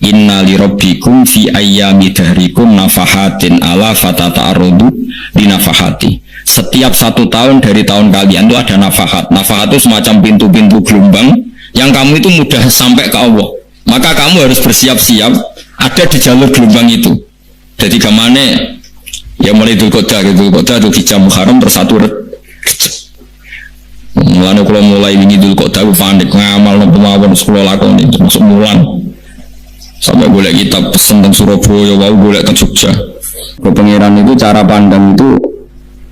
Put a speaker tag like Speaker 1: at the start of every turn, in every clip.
Speaker 1: inna li rabbikum fi ayyami dahrikum nafahatin ala fatata'arudu di nafahati. Setiap 1 tahun dari tahun kalian itu ada nafahat. Nafahat itu semacam pintu-pintu gelombang yang kamu itu mudah sampai ke Allah. Maka kamu harus bersiap-siap ada di jalur gelombang itu. Jadi kemana? Ya mulai Dzulqa'dah itu hijab Muharram bersatu. Mulane kalau mulai wingi Dzulqa'dah panik ngamal nang pemawon sekolah lakoni masuk mulan. Sampai boleh kitab pesen tentang Surabaya, wow boleh ke Jogja. Kepengiran itu cara pandang itu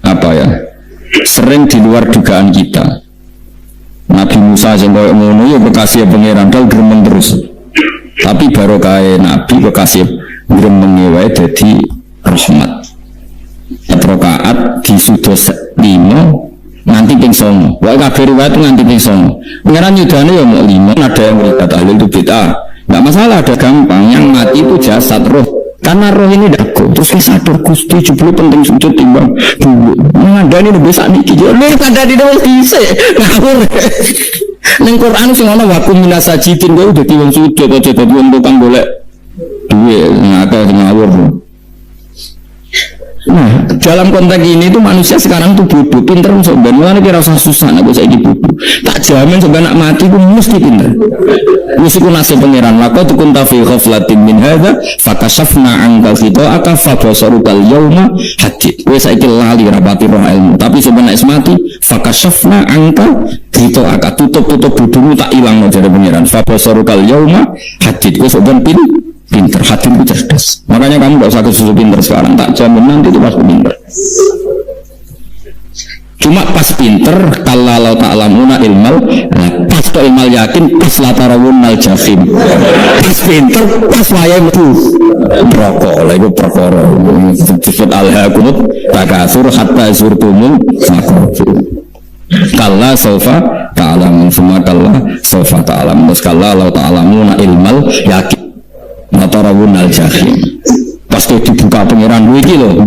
Speaker 1: apa ya? Sering di luar dugaan kita. Nabi Musa yang koyo ngono ya bekasih pengiran dal gremeng terus. Tapi barokah Nabi bekasih gremeng wae dadi rahmat. Rakaat di sudos 5 nanti ping 9. Wae kabeh riwayat nganti ping 9. Pengiran yudane ya mau 5, ada yang merikat ahli itu bid'ah. Nggak masalah, ada gampang. Yang mati itu jasad roh, karena roh ini dago. Terus kita sadar Gusti jebule penting sujud timbang dulu. Ngandani nih bisa niki. Lu kandani dhewe dhisik. Ngawur. Ning Quran sing ana wa kum minasajidin kowe dadi wong sujud aja dadi wong tukang golek duwe ngakeh ngawur. Nah, dalam konteks ini tuh manusia sekarang tuh bodoh, pinter sebenarnya kira usah susah nak saya bodoh. Tak jamin sebenarnya nak mati tuh mesti pinter. Meskipun nasib pangeran lako tuh kunta fi ghaflatin min hadza fakashafna anka fitoaka fabasarukal yauma hadid. Wes saiki lali rapati roh ilmu, tapi sebenarnya mati fakashafna anka fitoaka tutup bodohmu tak ilang dari pangeran fabasarukal yauma hadid. Wes sebenarnya pinter, hati itu cerdas. Makanya kamu gak usah kesusu pinter sekarang, tak jamin nanti itu pasti pinter. Cuma pas pinter, kalau ta'lamuna ilmal, pas to ilmal yakin, pas latarawunal jahim. Pas pinter, pas wayai metu rokok, lah itu perkara. Disebut al-hakumut takasur hatta zurtumul makrofi. Kalla sofa ta'lamun, semua kalla sofa ta'lamun. Terus kalla lau ta'lamuna ilmal yakin matarawun al-jahim. Pasti dibuka pengiran dua iki lho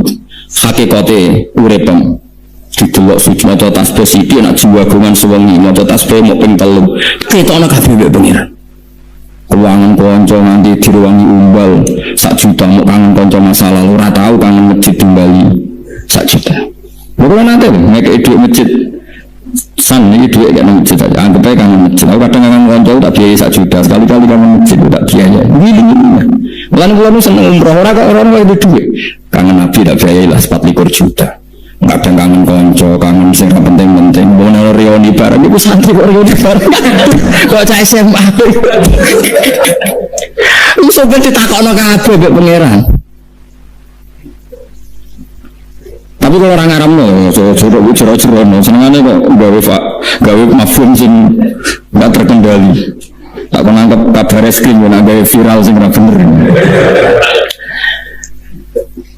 Speaker 1: hakikate uripem didelok suci maca tasbih sithik nak jiwa gungan suwengi maca tasbih mok ping 3 ketokno kabeh mbek pengiran ruangan kanca nganti diruwangi umbal 1 juta mok kangen kanca masa lalu ora tau kangen masjid kembali 1 juta lho nate nek dhuwit masjid san ini duit gak nang masjid aja anggap aja kangen masjid. Aku kadang kangen konco tak biaya 1 juta sekali-kali kangen masjid tak biaya gini lan kula nu seneng umroh ora itu duit kangen Nabi tak biaya lah 24 juta kadang kangen konco kangen sing penting-penting bono reuni bareng iku santri kok reuni bareng kok cah SMA iso ben ditakokno kabeh mbek pangeran. Tapi kalau orang Arab no, jero-jero no, senengannya kok gawe mafhum sing nggak terkendali. Tak menganggap kabar eskrim, nak gawe viral sing nggak bener.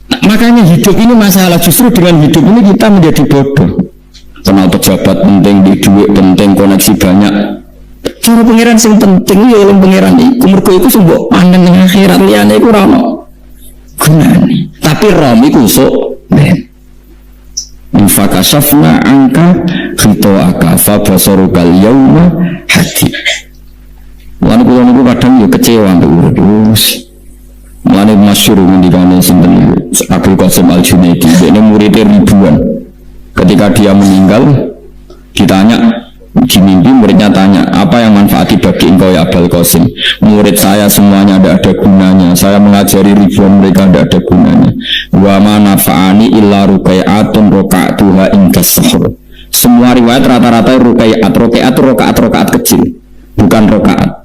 Speaker 1: Nah, makanya hidup ini masalah. Justru dengan hidup ini kita menjadi bodoh. Kenal pejabat penting, di duit penting, koneksi banyak. Cara pengiran sing penting ya oleh pengiran iku mergo iku sing mbok pandang ning akhirat liyane iku ora ono gunane. Tapi rom iku sok ben fakashafna angka khitoaka fabasarukal yauma hadid. Lan kula niku kadang ya kecewa mbek urus. Mulane masyhur ngendikane sinten Abdul Qasim Al-Junaidi, dene muridé ribuan. Ketika dia meninggal ditanya di mimpi, muridnya tanya, apa yang manfaati bagi engkau ya Abdul Qasim? Murid saya semuanya tidak ada gunanya, saya mengajari ribuan mereka tidak ada gunanya. Wa ma nafa'ani illa rukai'atun roka'atuha inkas sahur. Semua riwayat rata-rata rakaat kecil, bukan rakaat.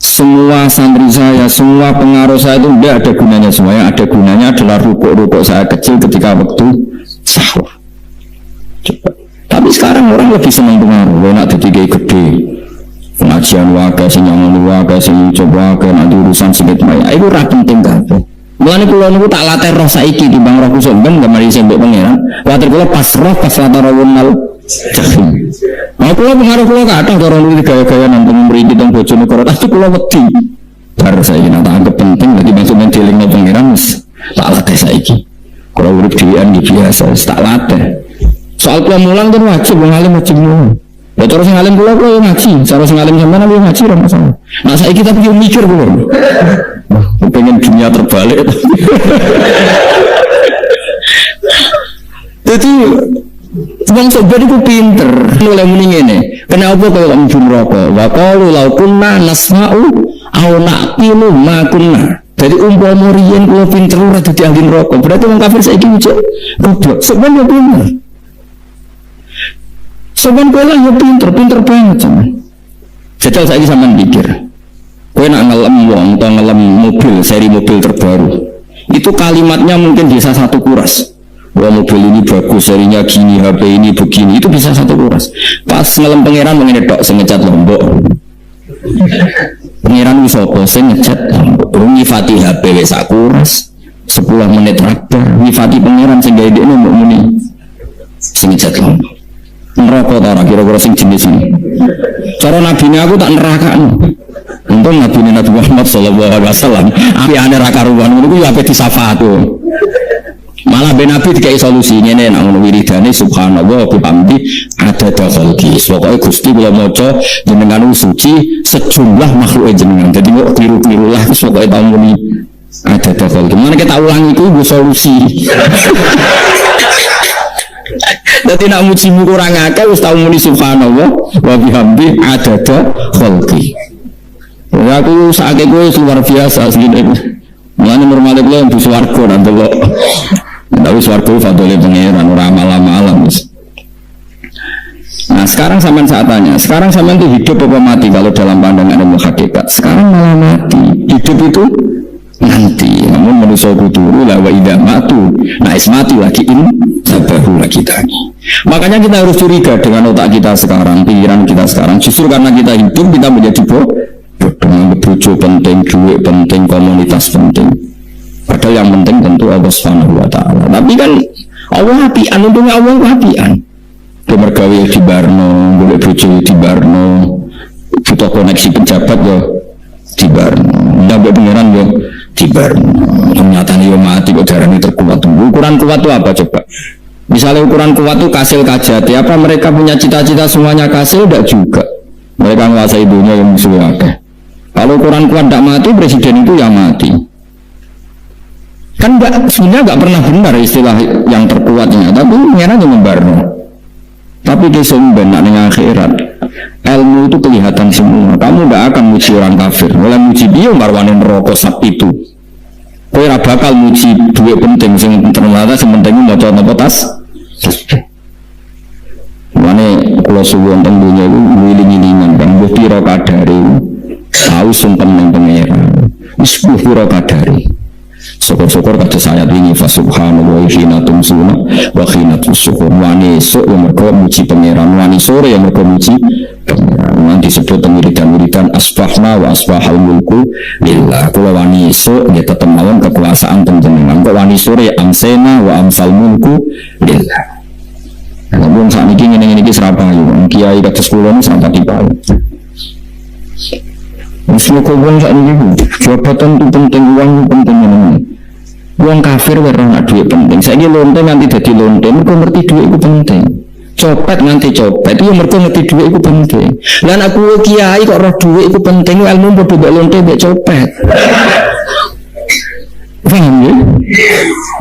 Speaker 1: Semua santri saya, semua pengaruh saya itu tidak ada gunanya. Semua yang ada gunanya adalah rukuk saya kecil ketika waktu sahur. Coba. Tapi sekarang orang lebih senang pengaruh, nak jadi gede, pengajian waga, sinyangan waga, sing coba ke nanti urusan sedikit maya. Itu ora penting kabeh. Mulane kula niku tak latih roh saiki timbang roh kusuk ben gamari sembek pangeran. Kuwatir kula pas roh pas latarawunal jahim. Aku pengaruh kula kathah karo niku gaya-gaya nang mriki teng Bojonegoro, tapi kula wedi. Bar saiki nak anggap penting dadi maksudnya dilingno pangeran wis tak latih saiki. Kula urip dhewean iki biasa tak latih. Soal kula mulang kan wajib wong alim wajib mulang. Ya terus sing alim kula ngaji, cara sing alim sampean yo ngaji ora masalah. Nah saiki kita pikir mikir kula. Pengen dunia terbalik. Jadi wong sobat itu pinter. Oleh muni ngene. Kenapa kok mlebu neraka? Wa qalu law kunna nasma'u aw naqilu ma kunna. Jadi umpama riyen kula pinter ora dadi ahli neraka. Berarti wong kafir saiki ujuk goblok. Sebenarnya pinter. Sebenarnya ya pinter banget sampean. Jajal saiki sampean pikir. Kowe nak ngelem wong atau ngelem mobil, seri mobil terbaru. Itu kalimatnya mungkin bisa satu kuras. Wah mobil ini bagus, serinya gini, HP ini begini, itu bisa satu kuras. Pas ngelem pangeran mengenai tok sing ngecat Lombok. Pangeran wis apa sing ngecat Lombok. Nyifati HP wis sak kuras. 10 menit rabar, nyifati pangeran sing gawe dekne mbok muni. Sing ngecat Lombok. Neraka ta ora kira-kira sing jenis ini. Cara nabine aku tak nerakakno. Untung nabine Nabi Muhammad sallallahu alaihi wasallam, apike ra karuan ngono ku ya ape disafaat to. Malah ben Nabi dikai solusi ngene nek ngono wiridane subhanallah wa bihamdi adada khalqi. Pokoke Gusti kula maca jenengan suci sejumlah makhluk jenengan. Dadi kok kliru-kliru lah pokoke tau muni adada khalqi. Mana kita ulangi iku solusi. Dadi nak mujimu kurang akeh wis tau muni subhanallah wa bihamdi adada khalqi. Ya aku sakake kowe luar biasa asline. Mulane normale kowe mlebu swarga nang delok. Tapi swarga fadhole pangeran ora malam-malam. Nah, sekarang sampean saat tanya, sekarang sampean itu hidup apa mati kalau dalam pandangan ilmu hakikat? Sekarang malah mati. Hidup itu nanti. Namun manusia kudu la wa idza matu. Nah, mati lagi in sabahu lagi tani. Makanya kita harus curiga dengan otak kita sekarang, pikiran kita sekarang. Justru karena kita hidup kita menjadi bodoh, bojo penting, duit penting, komunitas penting. Padahal yang penting tentu Allah Subhanahu wa taala. Tapi kan Allah apian, untungnya Allah apian. Kemergawe di Barno, boleh bojo di Barno, butuh koneksi pejabat ya di Barno. Ndang pengiran ya di Barno. Ternyata dia mati kok darahnya terkuat. Ukuran kuat itu apa coba? Misalnya ukuran kuat itu kasil kajati, apa mereka punya cita-cita semuanya kasil? Tidak juga. Mereka menguasai dunia yang musuh akeh. Kalau ukuran kuat tidak mati, presiden itu yang mati. Kan sebenarnya nggak pernah benar istilah yang terkuatnya, tapi pengiran yang membarno. Tapi dia sumben dengan akhirat. Ilmu itu kelihatan semua. Kamu tidak akan muji orang kafir. Mulai muji dia marwanin rokok sap itu. Kau ora bakal muji duit penting. Sing ternyata sing penting mau coba tas. Mana kalau suwon tentunya itu wiling-wilingan kan. Bukti rokadari. Tahu sumpah yang pengiran. Isbuh rokadari. Syukur-syukur kata saya ini fasubhanallah hina tumsuna wa hina tusyukur. Wani esok yang mereka muji pangeran, wani sore yang mereka muji pangeran. Nanti disebut wiridan-wiridan asbahna wa asbahal mulku lillah. Kalau wani esok dia tetap mawon kekuasaan penjenengan. Kalau wani sore amsena wa amsal mulku lillah. Namun saat ini ini serapayu kiai kata sekolah ini sampai dipayu. Mesti kau saat ini jabatan itu penting, uang itu penting ini. Uang kafir warna duit penting. Saya ini lonte nanti jadi lonte, mereka ngerti duit itu penting. Copet nanti copet, itu mereka ngerti duit itu penting. Dan aku kiai kok roh duit itu penting, ilmu bodoh bek lonte bek copet. Paham ya?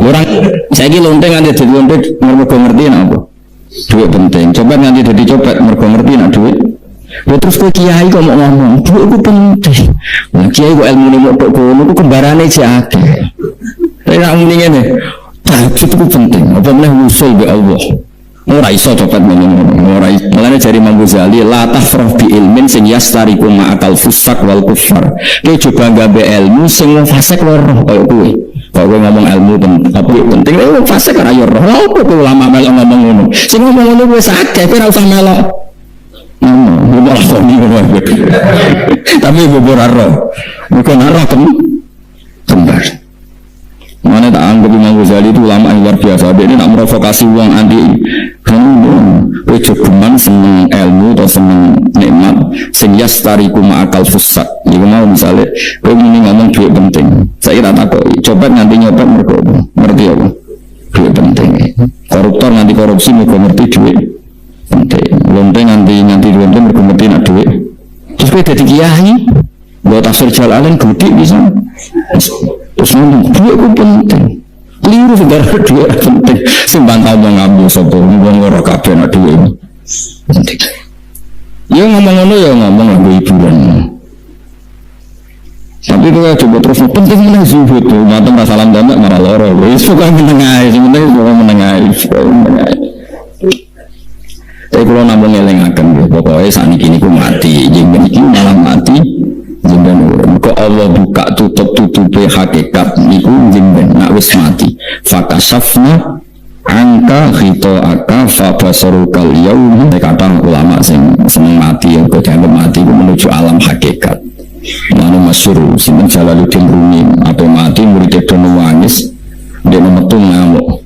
Speaker 1: Orang saya ini lonte nanti jadi lonte, mereka ngerti apa? Duit penting. Copet nanti jadi copet, mereka ngerti nak duit. Ya terus kok kiai kok mau ngomong duit itu penting. Nah, kiai kok ilmu ini mau kono itu kembarannya siapa? Tapi nak ngomong ini, tahajud itu penting. Apa boleh usul be Allah? Ora iso copet ngomong. Ora iso. Mulane jari Imam Ghazali, la tafrah bi ilmin sing yastariku ma'akal fusak wal kufar. Kowe coba nggawe ilmu sing fasik loro koyo kowe. Kok kowe ngomong ilmu penting, fasik ora yo roh. Lha kok ulama melok ngomong ngono. Sing ngomong ngono wis akeh, kowe ora usah melok. Tapi bubur roh, bukan roh kembar. Mana tak anggap Imam Ghazali itu ulama yang luar biasa. Dia ini nak merovokasi uang anti. Kowe jogeman seneng ilmu atau seneng nikmat, sing yastariku ma'akal fusak. Iku mau misalnya, kowe ini ngomong duit penting. Saya kira takoki, copet nanti nyopet mergo ngerti apa? Duit penting. Koruptor nanti korupsi mergo ngerti duit penting. Lonteng nganti lonteng bergemeti nak duit. Terus kowe dadi kiai, mbok tafsir Jalalain gede bisa. Terus ngomong duit ku penting. Keliru sebenarnya duit penting. Sing bantah omong ngambil sapa wong ora kabeh nak duit. Penting. Ya ngomong ngono ya ngomong nganggo hiburan. Tapi itu coba terus penting menang zuhud tuh, matem rasalam damak marah loro. Wis pokoke menengae, sebenarnya pokoke menengae. Tapi kalau namung elingaken pokoknya sakniki niku mati, jenengan iki malah mati. Jenengan urip. Kok Allah buka tutup-tutupe hakikat niku jenengan nak wis mati. Fakasafna angka khitoaka fa basarukal yaum. Kata ulama sing seneng mati yang kok mati ku menuju alam hakikat. Mana masyhur Sinten Jalaluddin Rumi apa mati murid itu nangis dia metu ngamuk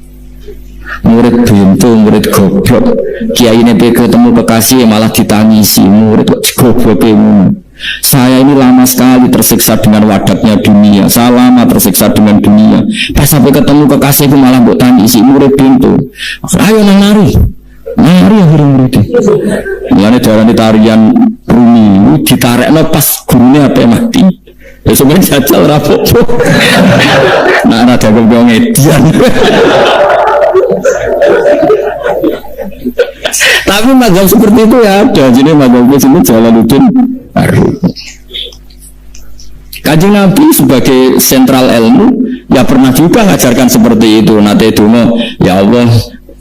Speaker 1: murid bintu murid goblok kiai ini ketemu kekasih malah ditangisi murid goblok ini saya ini lama sekali tersiksa dengan wadatnya dunia saya lama tersiksa dengan dunia pas sampai ketemu kekasihku malah buat tangisi murid bintu ayo nari akhirnya murid mulanya darah tarian Rumi ditarik pas gurunya apa mati ya sebenarnya jajal rapok nah ada gong edian tapi mazhab seperti itu ya ada jadi mazhabnya sini Jalaluddin Arumi. Kanjeng Nabi sebagai sentral ilmu ya pernah juga mengajarkan seperti itu nanti dungo ya Allah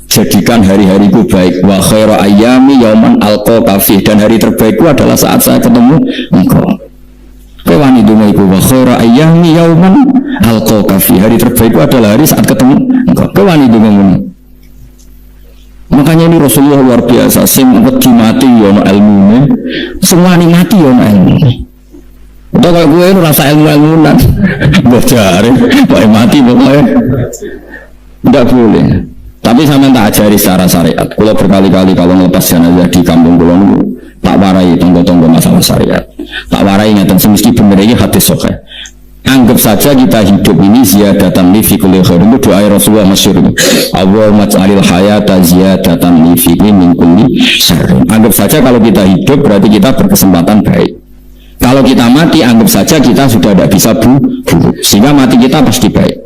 Speaker 1: jadikan hari-hariku baik wa khairu ayyami yauman alqa kafih dan hari terbaikku adalah saat saya ketemu engkau. Kewani dungo iku wa khairu ayyami yauman alqa kafih hari terbaikku adalah hari saat ketemu engkau. Kewani dungo ngono. Makanya ini Rasulullah luar biasa sing wedi mati yo ono ilmune, sing wani mati yo ono ilmune. Udah kalau gue itu rasa ilmu-ilmunan bocare, kok mati pokoknya tidak boleh. Tapi sampean tak ajari secara syariat. Kalau berkali-kali kalau ngelepas jenazah di kampung kula niku tak warai tonggo-tonggo masalah syariat. Tak warai ngeten semesti bener iki hadis sahih. Anggap saja kita hidup ini ziyadatan li fi kulli khair. Itu doa Rasulullah masyhur. Allahumma ij'alil hayata ziyadatan li fi min kulli syarr. Anggap saja kalau kita hidup berarti kita berkesempatan baik. Kalau kita mati anggap saja kita sudah tidak bisa buruk. Sehingga mati kita pasti baik.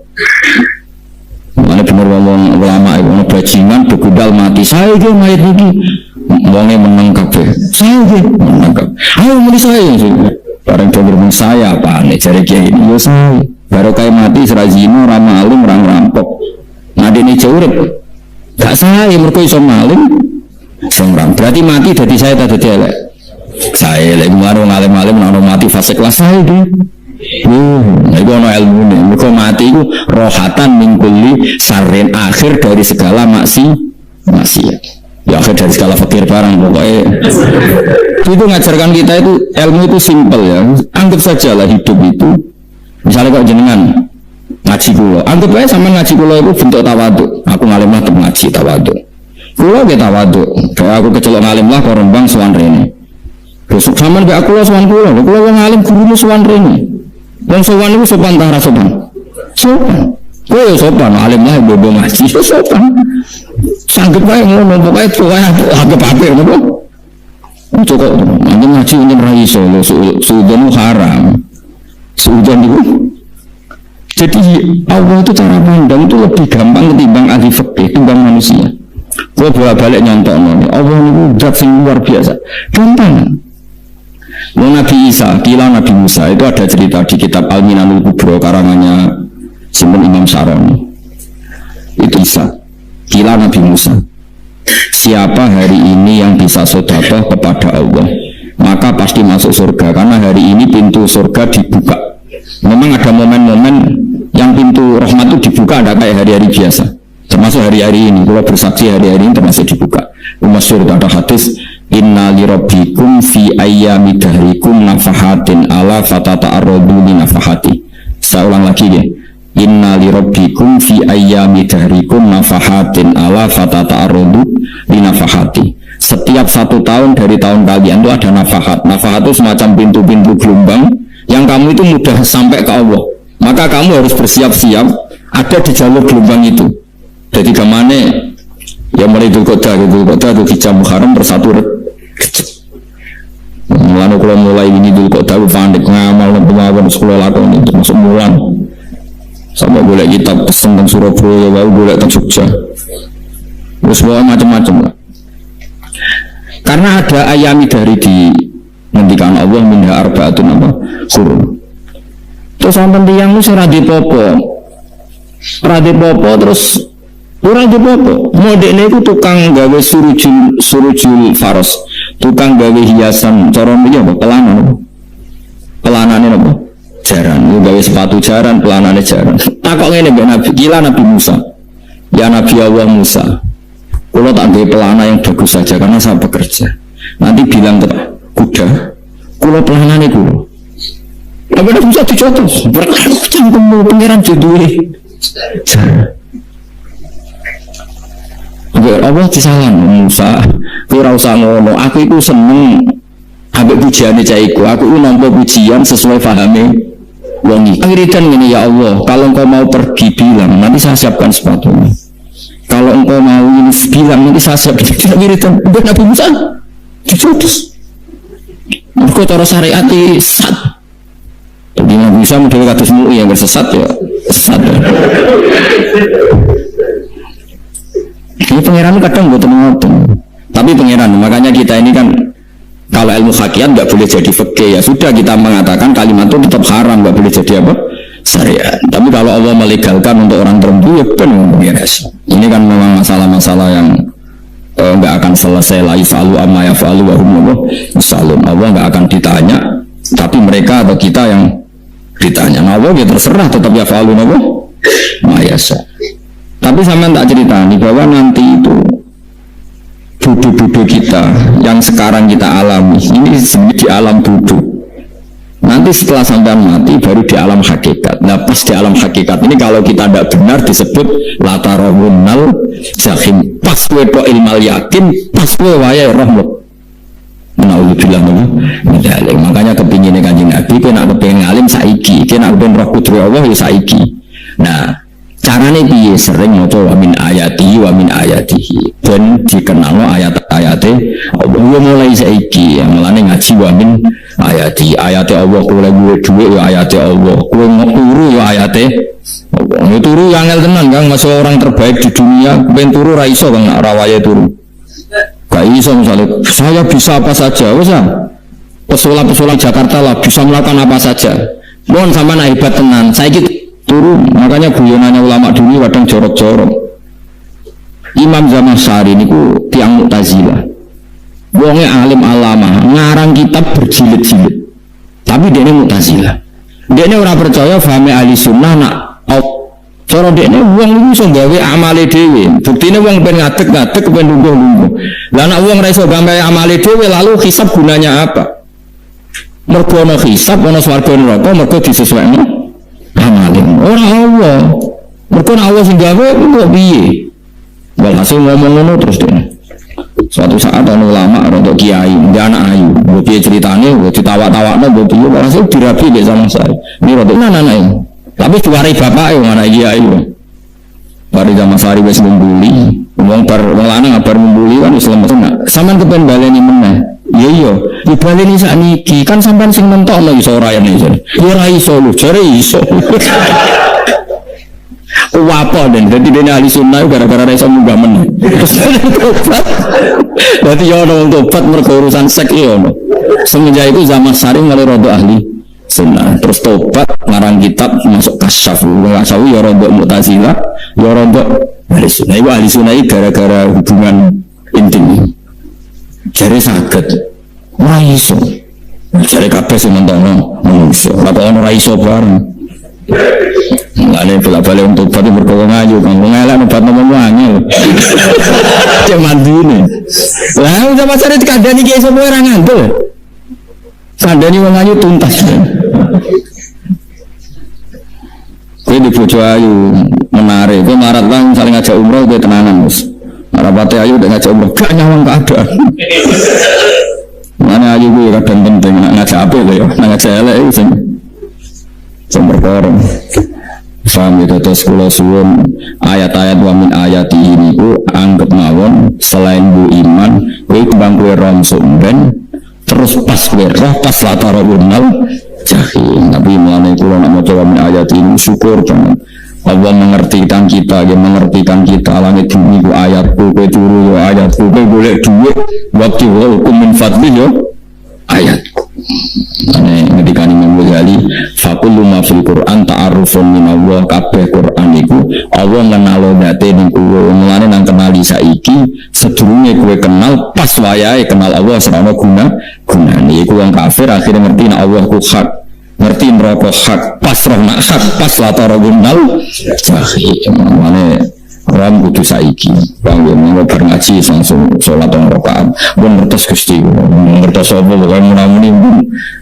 Speaker 1: Mana bener ngomong ulama itu, ono bajingan begudal mati. Saya ke mayat ini, wongnya menang kabeh. Saya ke menang kabeh. Ayo mulai saya sih. Barang coba saya apa nih cari kiai ini? Yo saya. Baru kayak mati serazino ramah alim rang rampok. Nadi ini curip. Gak saya mereka iso maling. Semrang. Berarti mati dari saya tadi elek. Saya lagi warung alim-alim nang mati fase kelas saya deh. Itu ono ilmu nih. Mereka mati itu rohatan mingkuli sarin akhir dari segala maksiat. Ya akhir dari segala fakir barang pokoknya. Itu ngajarkan kita itu ilmu itu simpel ya. Anggap saja lah hidup itu. Misalnya kok jenengan ngaji kulo, anggap aja sama ngaji kulo itu bentuk tawaduk. Aku ngalim lah tetap ngaji tawaduk. Kulo kita tawaduk. Kayak aku kecelok ngalim lah ke Rembang Suwan Rene. Besok sama kayak aku lah Suwan kulo. Kulo ngalim gurunya Suwan Rene. Dan sopan itu sopan tak rasa sopan. Sopan. Kau ya sopan. Alim lah bodoh ngaji. Sopan. Sanggup aja ngono. Pokoknya anggap apa ya ngono. Cukup. Nanti ngaji ini raiso. Suudan itu haram. Suudan itu. Jadi Allah itu cara pandang itu lebih gampang ketimbang ahli fikih, ketimbang manusia. Kau bolak-balik nyontok ngono. Allah itu zat yang luar biasa. Gampang. Nabi Isa, kila Nabi Musa itu ada cerita di kitab Al-Minanul Kubro karangannya Simon Imam Saroni. Itu Isa, kila Nabi Musa. Siapa hari ini yang bisa sedekah kepada Allah, maka pasti masuk surga karena hari ini pintu surga dibuka. Memang ada momen-momen yang pintu rahmat itu dibuka, ada kayak hari-hari biasa. Termasuk hari-hari ini, kalau bersaksi hari-hari ini termasuk dibuka. Masyhur ada hadis. Inna li rabbikum fi ayyami dahrikum nafahatin ala fatata'arradu li nafahati. Saya ulang lagi ya. Inna li rabbikum fi ayyami dahrikum nafahatin ala fatata'arradu li nafahati. Setiap 1 tahun dari tahun kalian itu ada nafahat. Nafahat itu semacam pintu-pintu gelombang yang kamu itu mudah sampai ke Allah. Maka kamu harus bersiap-siap ada di jalur gelombang itu. Jadi kemana Ya mulai Dzulqa'dah itu hijab Muharram bersatu Rejab. Mulane kula mulai ini Dzulqa'dah pandek ngamal pemawon sekolah lakon itu masuk mulan. Sampai boleh kitab pesen tentang Surabaya, baru boleh tentang Jogja. Terus macam-macam lah. Karena ada ayami dari di ngendikan Allah minha arba'atun apa? Huruf. Terus sampai tiang itu seradi popo. Radi popo terus ora di popo. Modene itu tukang gawe surujul faros. Tukang gawe hiasan cara iki apa? Pelanane apa? Jaran. Itu gawe sepatu jaran, pelanane jaran. Takok ngene mbek Nabi, gila Nabi Musa. Ya Nabi Allah Musa. Kalau tak gawe pelana yang bagus saja karena saya bekerja. Nanti bilang ke kuda, kalau pelanane kulo. Tapi Nabi Musa dicotos. Berkata cangkemmu pangeran judule. Allah disalah Musa, kowe ora usah ngono. Aku iku seneng ambek pujiane cah iku. Aku iku nampa pujian sesuai pahame wong iki. Wiridan ngene ya Allah, kalau engkau mau pergi bilang, nanti saya siapkan sepatunya. Kalau engkau mau ini bilang, nanti saya siapkan wiridan. Buat Nabi Musa dicotos. Mergo cara syariat sesat. Jadi Nabi Musa model kados MUI yang bersesat ya, sesat. Ini pangeran kadang buat ngoten. Tapi pangeran, makanya kita ini kan kalau ilmu hakikat nggak boleh jadi fikih, ya sudah kita mengatakan kalimat itu tetap haram, nggak boleh jadi apa? Syariat. Tapi kalau Allah melegalkan untuk orang tertentu, ya benar. Ini kan memang masalah-masalah yang nggak akan selesai. La yafalu amma yafalu wa hum yusalun. Allah nggak akan ditanya, tapi mereka atau kita yang ditanya. Nah, Allah ya terserah, tetap yafalu apa? Mayasa. Tapi sama tak cerita nih bahwa nanti itu bodoh-bodoh kita yang sekarang kita alami ini di alam bodoh. Nanti setelah sampai mati baru di alam hakikat. Nah pas di alam hakikat ini kalau kita tidak benar disebut latarawunnal jahim. Pas gue po ilmal yakin, pas gue wayai rahmat. Naudzubillah min dzalik. Makanya kepinginnya Kanjeng Nabi, kena kepingin alim saiki, kena kepingin roh putri Allah ya saiki. Nah caranya piye sering maca wa min ayatihi dan dikenal ayat-ayate Allah mulai saiki ya mulane ngaji wa min ayati Allah kowe duwe ya ayate Allah kowe turu ya ayate Allah turu yang angel tenan Kang masuk orang terbaik di dunia ben turu ra iso Kang ora wayahe turu gak iso misalnya saya bisa apa saja wis pesulap-pesulap Jakarta lah bisa melakukan apa saja mohon sampean hebat tenan saiki turun, makanya guyonannya ulama dulu kadang jorok-jorok. Imam Zamakhsyari ini ku tiang Mu'tazilah. Wongnya alim alama, ngarang kitab berjilid-jilid. Tapi dia ini Mu'tazilah. Dia ini orang percaya fahami ahli sunnah nak cara dia ini wong itu gawe amale dewe. Bukti ini wong pengen ngadek-ngadek, pengen lungguh-lungguh. Lah nak wong raiso gawe amale dewe lalu hisab gunanya apa? Mergo ana hisab, ana swarga neraka, mergo disesuaikan amalin orang Allah mereka Allah sing gawe kok piye walhasil ngomong ngono terus deh suatu saat ada ulama atau kiai dia anak ayu dia ceritanya ditawa-tawakno dia walhasil dirabi dia sama saya ini rodok anak ini tapi diwari bapak mana kiai pada zaman sehari wis membuli ngomong lanang kabar membuli kan Islam sampean kepen baleni meneh iya dibaleni sakniki kan sampean sing mentokno iso ora yen iso ya ora iso lho jare iso apa dan dadi dene ahli sunnah gara-gara ora iso munggah meneh dadi yo ono tobat mergo urusan sek yo ono semenjak itu zaman Sari mulai rodo ahli sunnah terus tobat ngarang kitab masuk kasyaf ya rodo Mu'tazilah ya rodo ahli sunnah itu ahli sunnah gara-gara hubungan intim jare saged ora iso jare kabeh sing mentono manusia ora ora iso bareng ngene bala-bala untuk tobat mergo ngayu kang ngelak obat nomo angel cek mandine lah sama cari dikandani ki iso ora ngandel kandani wong ayu tuntas kowe di bojo ayu menarik kowe marat lang saling ngajak umroh kowe tenanan wis rapate ayu udah ngajak umroh gak nyawang keadaan mana ayu gue kadang penting ngajak apa ya ngajak elek itu sing perkara Faham itu terus kula suwun ayat-ayat wa min ayati ini ku anggap mawon selain bu iman kowe kembang kowe rom sumben terus pas kowe roh pas latarunal jahim. Tapi mulane kula nak maca wa min ayati ini syukur banget Allah mengertikan kita, dia mengertikan kita langit bumi ku ayatku kowe turu yo ayatku kowe golek dhuwit waktu hukum min fadli yo ayatku. Ane ngendikane Imam Ghazali faqullu ma fil Qur'an ta'arufun min Allah kabeh Qur'an iku Allah ngenalo date ning kowe mulane nang kenali saiki sedurunge kowe kenal pas wayahe kenal Allah serana gunane iku wong kafir akhirnya ngerti nek Allah ku hak ngerti neraka hak pas roh nak hak pas latarunal jahim. Mulane ram kudu saiki bang yo mengko bar ngaji langsung salat 2 rakaat pun ngertos Gusti ngertos apa pokoke muni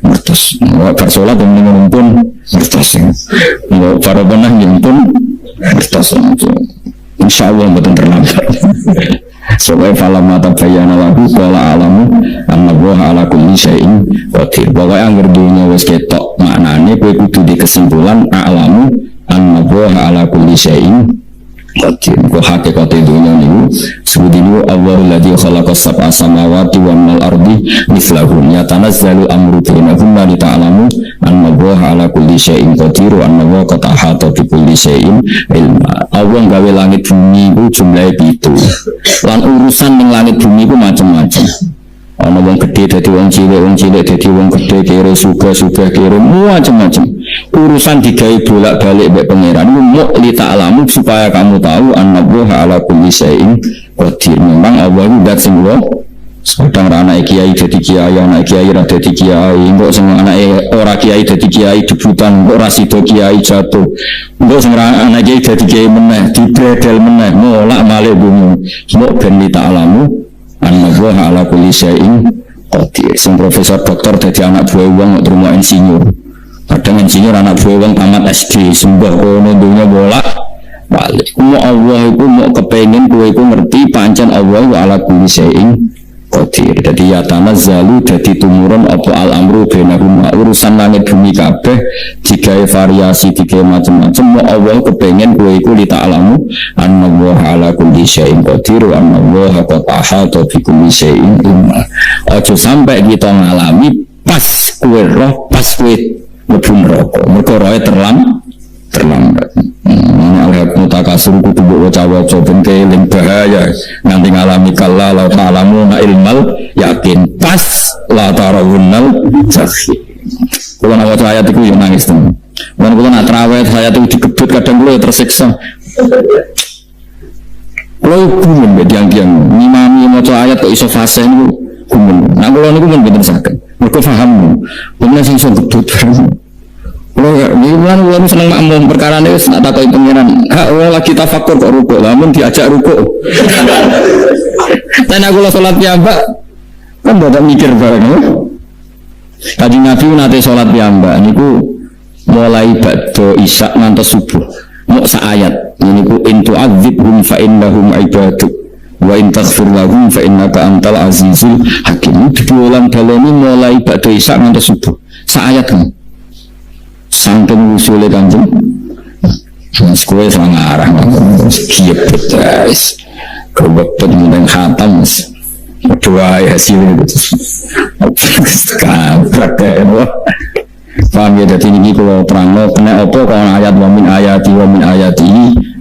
Speaker 1: ngertos bar salat muni pun ngertos yo para benah yen pun ngertos insyaallah mboten terlambat sebab falam mata bayana lahu qala alamu annallaha ala kulli syai'in qadir. Pokoke anggere dunya wis ketok maknane kowe kudu di kesimpulan alamu annallaha ala kulli syai'in qadir. Ko hakikate dunya niku sebutinu Allahu alladzi khalaqas sab'a samawati wa minal ardi mislahun yatanazzalu amru bainahum li ta'lamu annallaha ala kulli syai'in qadir wa annallaha qad ahata bi kulli syai'in ilma. Allah gawe langit bumi ku jumlahe 7. Lan urusan ning langit bumi ku macam-macam. Ana wong gedhe dadi wong cilik dadi wong gedhe kira suga kira macam-macam. Urusan digawe bolak-balik mbek pangeran muk li ta'lamu supaya kamu tahu annallaha ala kulli syai'in qadir. Memang Allah itu zat sing sedang anak kiai dadi kiai, anak kiai ra dadi kiai, mbok sing anake ora kiai dadi kiai debutan, mbok ora sida kiai jatuh. Mbok sing anak kiai dadi kiai meneh, dibredel meneh, molak malih bumi. Mbok ben li ta'lamu annallaha ala kulli syai'in qadir. Sing profesor doktor dadi anak buah wong terima insinyur. Kadang insinyur anak buah wong tamat SD, sembah kono dunya bolak balik. Mau Allah iku mau kepengin kowe iku ngerti pancen Allah ala kulli syai'in qadir. Dadi ya tanazzalu dadi tumurun apa al-amru bainahum urusan langit bumi kabeh digawe variasi digawe macam-macam. Mau Allah kepengin kowe iku li ta'lamu annallaha ala kulli syai'in qadir wa annallaha qad ahata bi kulli syai'in ilma. Aja sampai kita ngalami pas kowe roh pas kowe mlebu neraka mergo roe terlambat. Alhat mutakasur kudu waca-waca ben keling bahaya nganti ngalami kala la ta'lamu na ilmal yakin pas la tarawunnal jahim. Kula waca ayat iku yo nangis tenan. Lan kula nak traweh ayat itu digebut kadang kula tersiksa. Kula gumun mbek tiang-tiang ngimami maca ayat kok iso fase niku gumun. Nah kula niku men mboten saged. Mergo paham. Bener sing iso gebut. Kalau ini senang makmum perkara ini nak takoi pengiran. Lagi tafakur kok rukuk, namun diajak rukuk. Dan aku lah sholat piyambak, kan tidak mikir bareng. Tadi Nabi nanti sholat piyambak, ini ku mulai ba'da isya ngantos subuh. Mau seayat, ini ku intu adzibhum fa innahum ibaduk. Wa in taghfir lahum fa innaka antal azizul hakim. Diulang baleni mulai ba'da isya ngantos subuh. Seayat kan. Samping usulnya kanjeng mas kue selang arah kiepet guys kebepet mending khatam doa hasilnya gitu kabrak kayak paham ya. Jadi ini kalau terang kena apa kalau ayat wa min ayati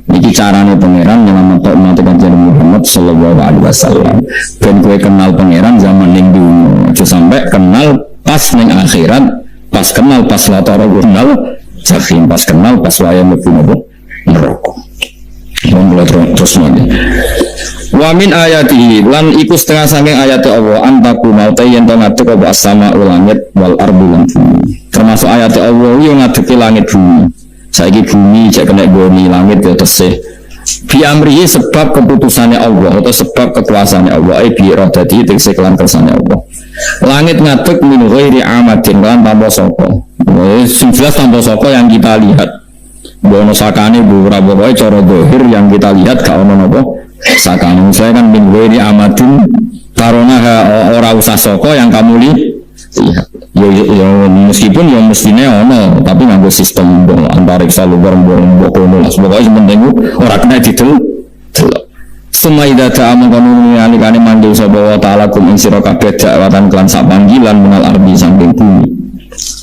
Speaker 1: ini caranya pangeran yang memantuk kanjeng Muhammad sallallahu alaihi wasallam dan kue kenal pangeran zaman yang dulu sampai kenal pas neng akhirat pas kenal pas latarunal jahim pas kenal pas waya mlebu neraka. Wong terus lagi. Wa min ayati lan iku setengah saking ayat Allah antaku mau yen to ngadeg apa sama langit wal ardu lan bumi. Termasuk ayat Allah yo ngadegi langit bumi. Saiki bumi cek kena goni langit yo tesih. Bi amrihi sebab keputusannya Allah atau sebab kekuasaannya Allah bi iradati tegese kelan kersane Allah. Langit ngadeg min ghairi amadin lan tanpa saka. Sing jelas tanpa saka yang kita lihat. Bono sakane ora pokoke cara zahir yang kita lihat gak ono napa sakane. Saya kan min ghairi amadin karena ora usah saka yang kamu lihat. meskipun ya mestinya ono, tapi nganggo sistem antariksa luar mbok kono lah. Pokoke penting ora kena didel. Sumaida ta'am kono alikane manggil sapa wa ta'ala kum ing sira kabeh dakwatan kelan sak panggilan menal ardi samping bumi.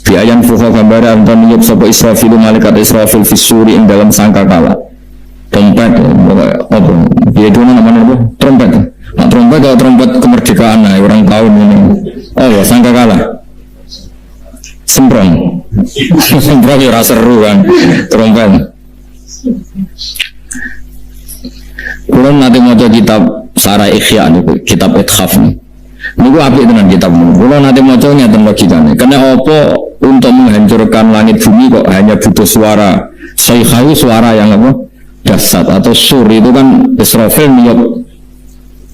Speaker 1: Biayan fuha kabare antan yub sapa Israfil malaikat Israfil fisuri ing dalam sangkakala. Trompet apa? Dia itu namanya apa? Trompet. Nah, trompet kalau trompet kemerdekaan orang tahun ini. Oh ya sangkakala. Semprong ya rasa seru kan trompet. Kurang nanti mau kitab Sarah Ikhya nih, kitab Ithaf nih. Niku apik dengan kitab ini. Kurang nanti mau nyata logikanya. Karena apa untuk menghancurkan langit bumi kok hanya butuh suara sayhawi, suara yang apa dahsyat atau sur itu kan Israfil niup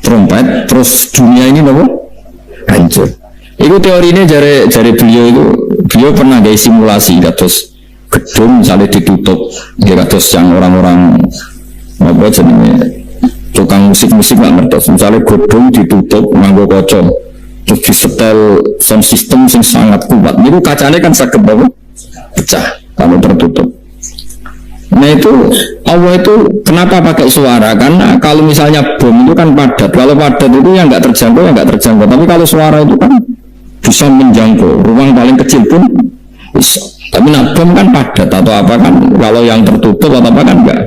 Speaker 1: trompet terus dunia ini apa hancur. Itu teorinya dari beliau pernah gaya simulasi kados gedung misalnya ditutup ya kados yang orang-orang apa jenenge tukang musik nggak ngertos misalnya gedung ditutup nganggo kaca terus disetel sound system yang sangat kuat itu kacanya kan sakit apa pecah kalau tertutup. Nah itu Allah itu kenapa pakai suara? Karena kalau misalnya bom itu kan padat. Kalau padat itu yang nggak terjangkau, Tapi kalau suara itu kan bisa menjangkau. Ruang paling kecil pun bisa. Tapi nah bom kan padat atau apa kan? Kalau yang tertutup atau apa kan nggak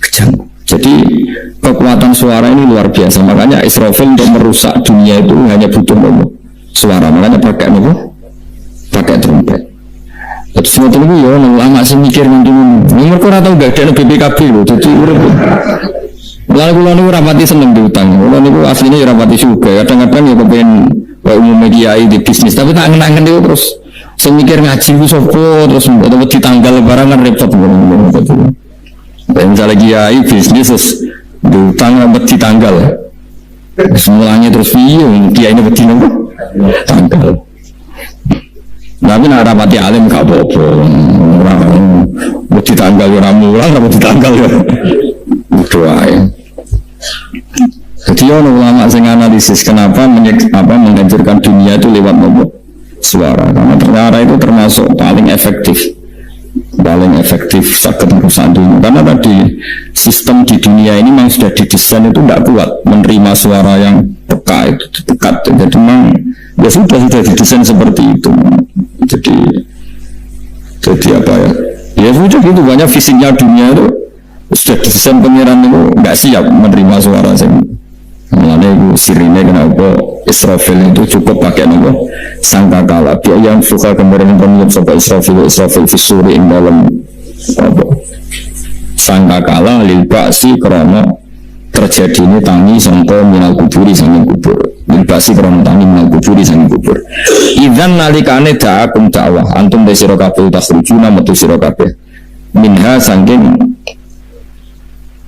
Speaker 1: kejangkau. Jadi kekuatan suara ini luar biasa. Makanya Israfil untuk merusak dunia itu hanya butuh suara. Makanya pakai trompet. Terus semua itu ya, lama sih mikir nanti nomor kau atau gak ada BPKB loh, jadi urut. Lalu kalau nih rapati seneng diutang, kalau nih aslinya ya rapati juga. Kadang-kadang ya kepengen umum kiai di bisnis, tapi tak angen-angen itu terus. Saya mikir ngaji itu sopo, terus atau di tanggal lebaran kan repot. Dan misalnya kiai bisnis terus diutang apa di tanggal, semuanya terus kiai ini beti nopo tanggal. Tapi nak rapati alim gak apa-apa. Mau ditanggal ya ramulan, mau ditanggal ya doa ya. Jadi orang ulama yang analisis kenapa menghancurkan dunia itu lewat suara. Karena suara itu termasuk paling efektif sakit merusak dunia. Karena tadi sistem di dunia ini memang sudah didesain itu tidak kuat menerima suara yang dekat. Jadi memang ya sudah didesain seperti itu. Jadi apa ya? Ya sudah gitu banyak fisiknya dunia itu sudah desain pengiran itu nggak siap menerima suara saya. Mulanya itu sirine kenapa Israfil itu cukup pakai nopo sangkakala. Biar yang suka kemarin penyebab sampai Israfil fisuri ing dalam apa sangkakala lilbasi karena terjadi ini tangi sampai minal kuburi sangi kubur. Lilbasi karena tangi minal kuburi sangi kubur. Idzan nalikane da'akum da'wah antum de sira kabeh tasrujuna metu sira kabeh minha saking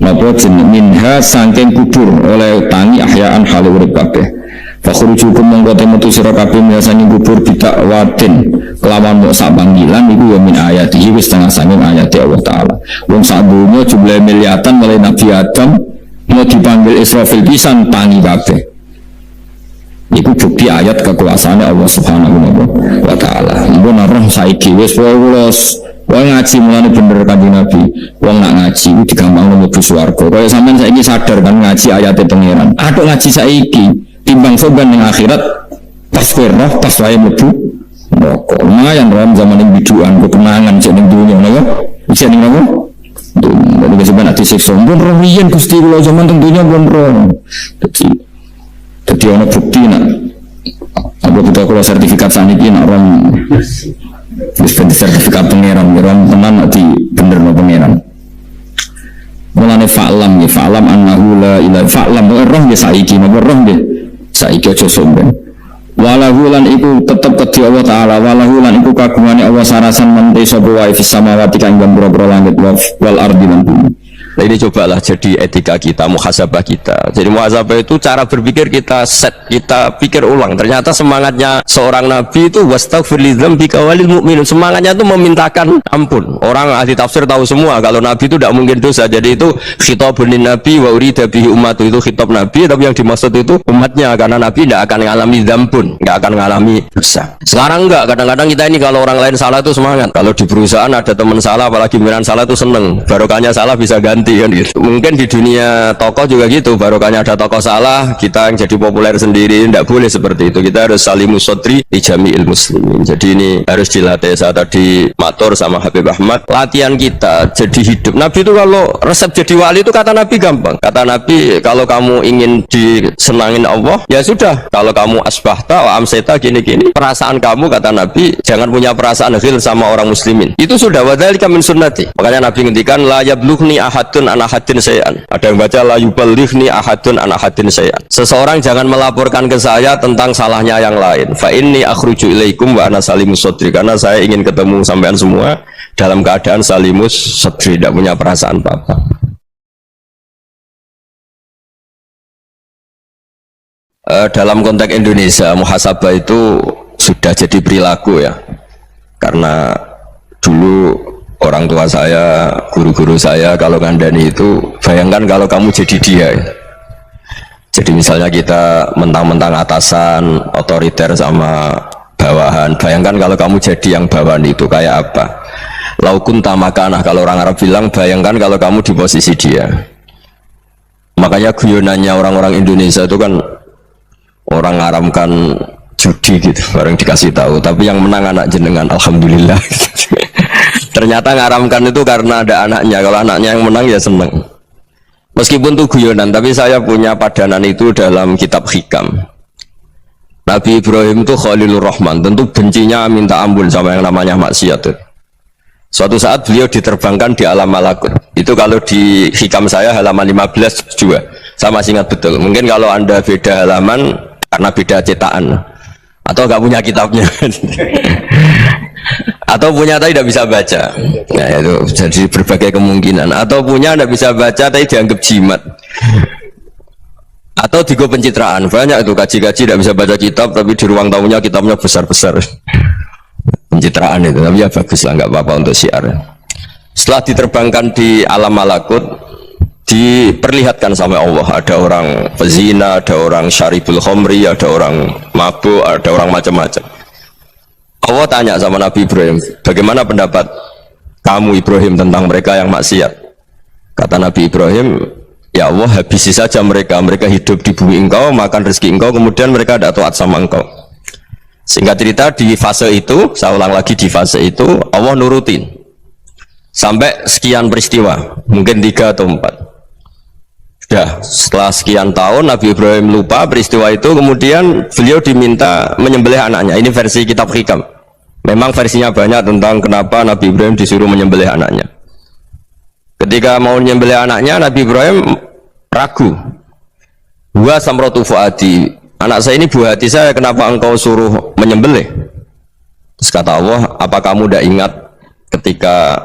Speaker 1: napa jeneng minha saking kubur oleh tangi ahyaan hale urip kabeh fakhrujukum mongko metu sira kabeh minha saking kubur bidakwatin kelawan mok sak panggilan iku ya min ayati wis setengah saking ayat Allah taala wong sak donya jumlah miliatan mulai Nabi Adam mau dipanggil Israfil pisan tangi kabeh. Itu bukti ayat kekuasaannya Allah Subhanahu wa Ta'ala. Ibu narah saiki wis wong ngaji mulane bener kanjeng Nabi. Wong nak ngaji itu digampang mlebu swarga. Kaya sampean saiki sadar kan ngaji ayate pangeran. Atuk ngaji saiki timbang soban ning akhirat pas roh pas wae mlebu neraka. Lumayan rom zaman ing biduan kemenangan jeneng dunya napa? Jeneng napa? Dadi sampean ati siksa. Pun roh riyen Gusti kula zaman tentunya pun roh. Jadi ono bukti nak apa kita kalau sertifikat saniki nak orang bisa sertifikat pangeran tenan nanti bener no pangeran mulane fa'lam annahu la ilaha fa'lam roh ya saiki napa roh ya saiki aja sombong walahu lan iku tetep kedhi Allah taala walahu lan iku kagungane Allah sarasan menti sapa wae fis samawati kang gambro langit wal ardi lan bumi
Speaker 2: Nah, ini cobalah jadi etika kita, muhasabah kita. Jadi muhasabah itu cara berpikir kita set, kita pikir ulang. Ternyata semangatnya seorang nabi itu wastaghfir lidzambika walil mu'minun. Semangatnya itu memintakan ampun. Orang ahli tafsir tahu semua kalau nabi itu tidak mungkin dosa. Jadi itu khitabun nabi wa urida bihi ummatu, itu khitab nabi, tapi yang dimaksud itu umatnya, karena nabi tidak akan mengalami dzambun, tidak akan mengalami dosa. Sekarang enggak, kadang-kadang kita ini kalau orang lain salah itu semangat. Kalau di perusahaan ada teman salah, apalagi pimpinan salah itu seneng. Barokahnya salah bisa ganti kan gitu. Mungkin di dunia tokoh juga gitu, barokahnya ada tokoh salah, kita yang jadi populer sendiri. Tidak boleh seperti itu. Kita harus salimus sodri ijami'il muslimin. Jadi ini harus dilatih. Saya tadi matur sama Habib Ahmad, latihan kita jadi hidup. Nabi itu kalau resep jadi wali itu kata Nabi gampang. Kata Nabi, kalau kamu ingin disenangin Allah, ya sudah, kalau kamu asbahta wa amseta gini-gini, perasaan kamu, kata Nabi, jangan punya perasaan ghil sama orang muslimin. Itu sudah, wadzalika min sunnati. Makanya Nabi ngendikan la yablughni ahadun an ahadin syai'an. Ada yang baca la yuballighni ahadun an ahadin syai'an. Seseorang jangan melaporkan ke saya tentang salahnya yang lain. Fa inni akhruju ilaikum wa ana salimus sadri. Karena saya ingin ketemu sampean semua dalam keadaan salimus sadri, tidak punya perasaan apa-apa. Dalam konteks Indonesia, muhasabah itu sudah jadi perilaku ya. Karena dulu orang tua saya, guru-guru saya kalau ngandani itu, bayangkan kalau kamu jadi dia ya. Jadi misalnya kita mentang-mentang atasan, otoriter sama bawahan, bayangkan kalau kamu jadi yang bawahan itu kayak apa. Laukun tamakanah, kalau orang Arab bilang, bayangkan kalau kamu di posisi dia. Makanya guyonannya orang-orang Indonesia itu kan orang ngaramkan judi gitu, bareng dikasih tahu, tapi yang menang anak jenengan, alhamdulillah. Ternyata ngaramkan itu karena ada anaknya. Kalau anaknya yang menang ya seneng. Meskipun itu guyonan, tapi saya punya padanan itu dalam kitab Hikam. Nabi Ibrahim itu Khalilur Rahman, tentu bencinya minta ampun sama yang namanya maksiat. Suatu saat beliau diterbangkan di alam malakut. Itu kalau di Hikam saya halaman 15 juga. Saya masih ingat betul. Mungkin kalau Anda beda halaman karena beda cetakan, atau nggak punya kitabnya. Atau punya tapi tidak bisa baca. Nah itu jadi berbagai kemungkinan. Atau punya tidak bisa baca tapi dianggap jimat. Atau digo pencitraan. Banyak itu kaji-kaji tidak bisa baca kitab tapi di ruang tamunya kitabnya besar-besar. Pencitraan itu, tapi ya bagus lah, nggak apa-apa untuk syiar. Setelah diterbangkan di alam malakut, diperlihatkan sama Allah, ada orang pezina, ada orang syaribul khomri, ada orang mabuk, ada orang macam-macam. Allah tanya sama Nabi Ibrahim, bagaimana pendapat kamu Ibrahim tentang mereka yang maksiat? Kata Nabi Ibrahim, ya Allah, habisi saja mereka. Mereka hidup di bumi engkau, makan rezeki engkau, kemudian mereka tidak taat sama engkau. Singkat cerita, di fase itu, saya ulang lagi, di fase itu Allah nurutin sampai sekian peristiwa, mungkin 3 atau 4. Sudah, setelah sekian tahun Nabi Ibrahim lupa peristiwa itu, kemudian beliau diminta menyembelih anaknya. Ini versi kitab Hikam. Memang versinya banyak tentang kenapa Nabi Ibrahim disuruh menyembelih anaknya. Ketika mau menyembelih anaknya, Nabi Ibrahim ragu. Wa samratu fuadi, anak saya ini buah hati saya, kenapa engkau suruh menyembelih? Terus kata Allah, apa kamu tidak ingat ketika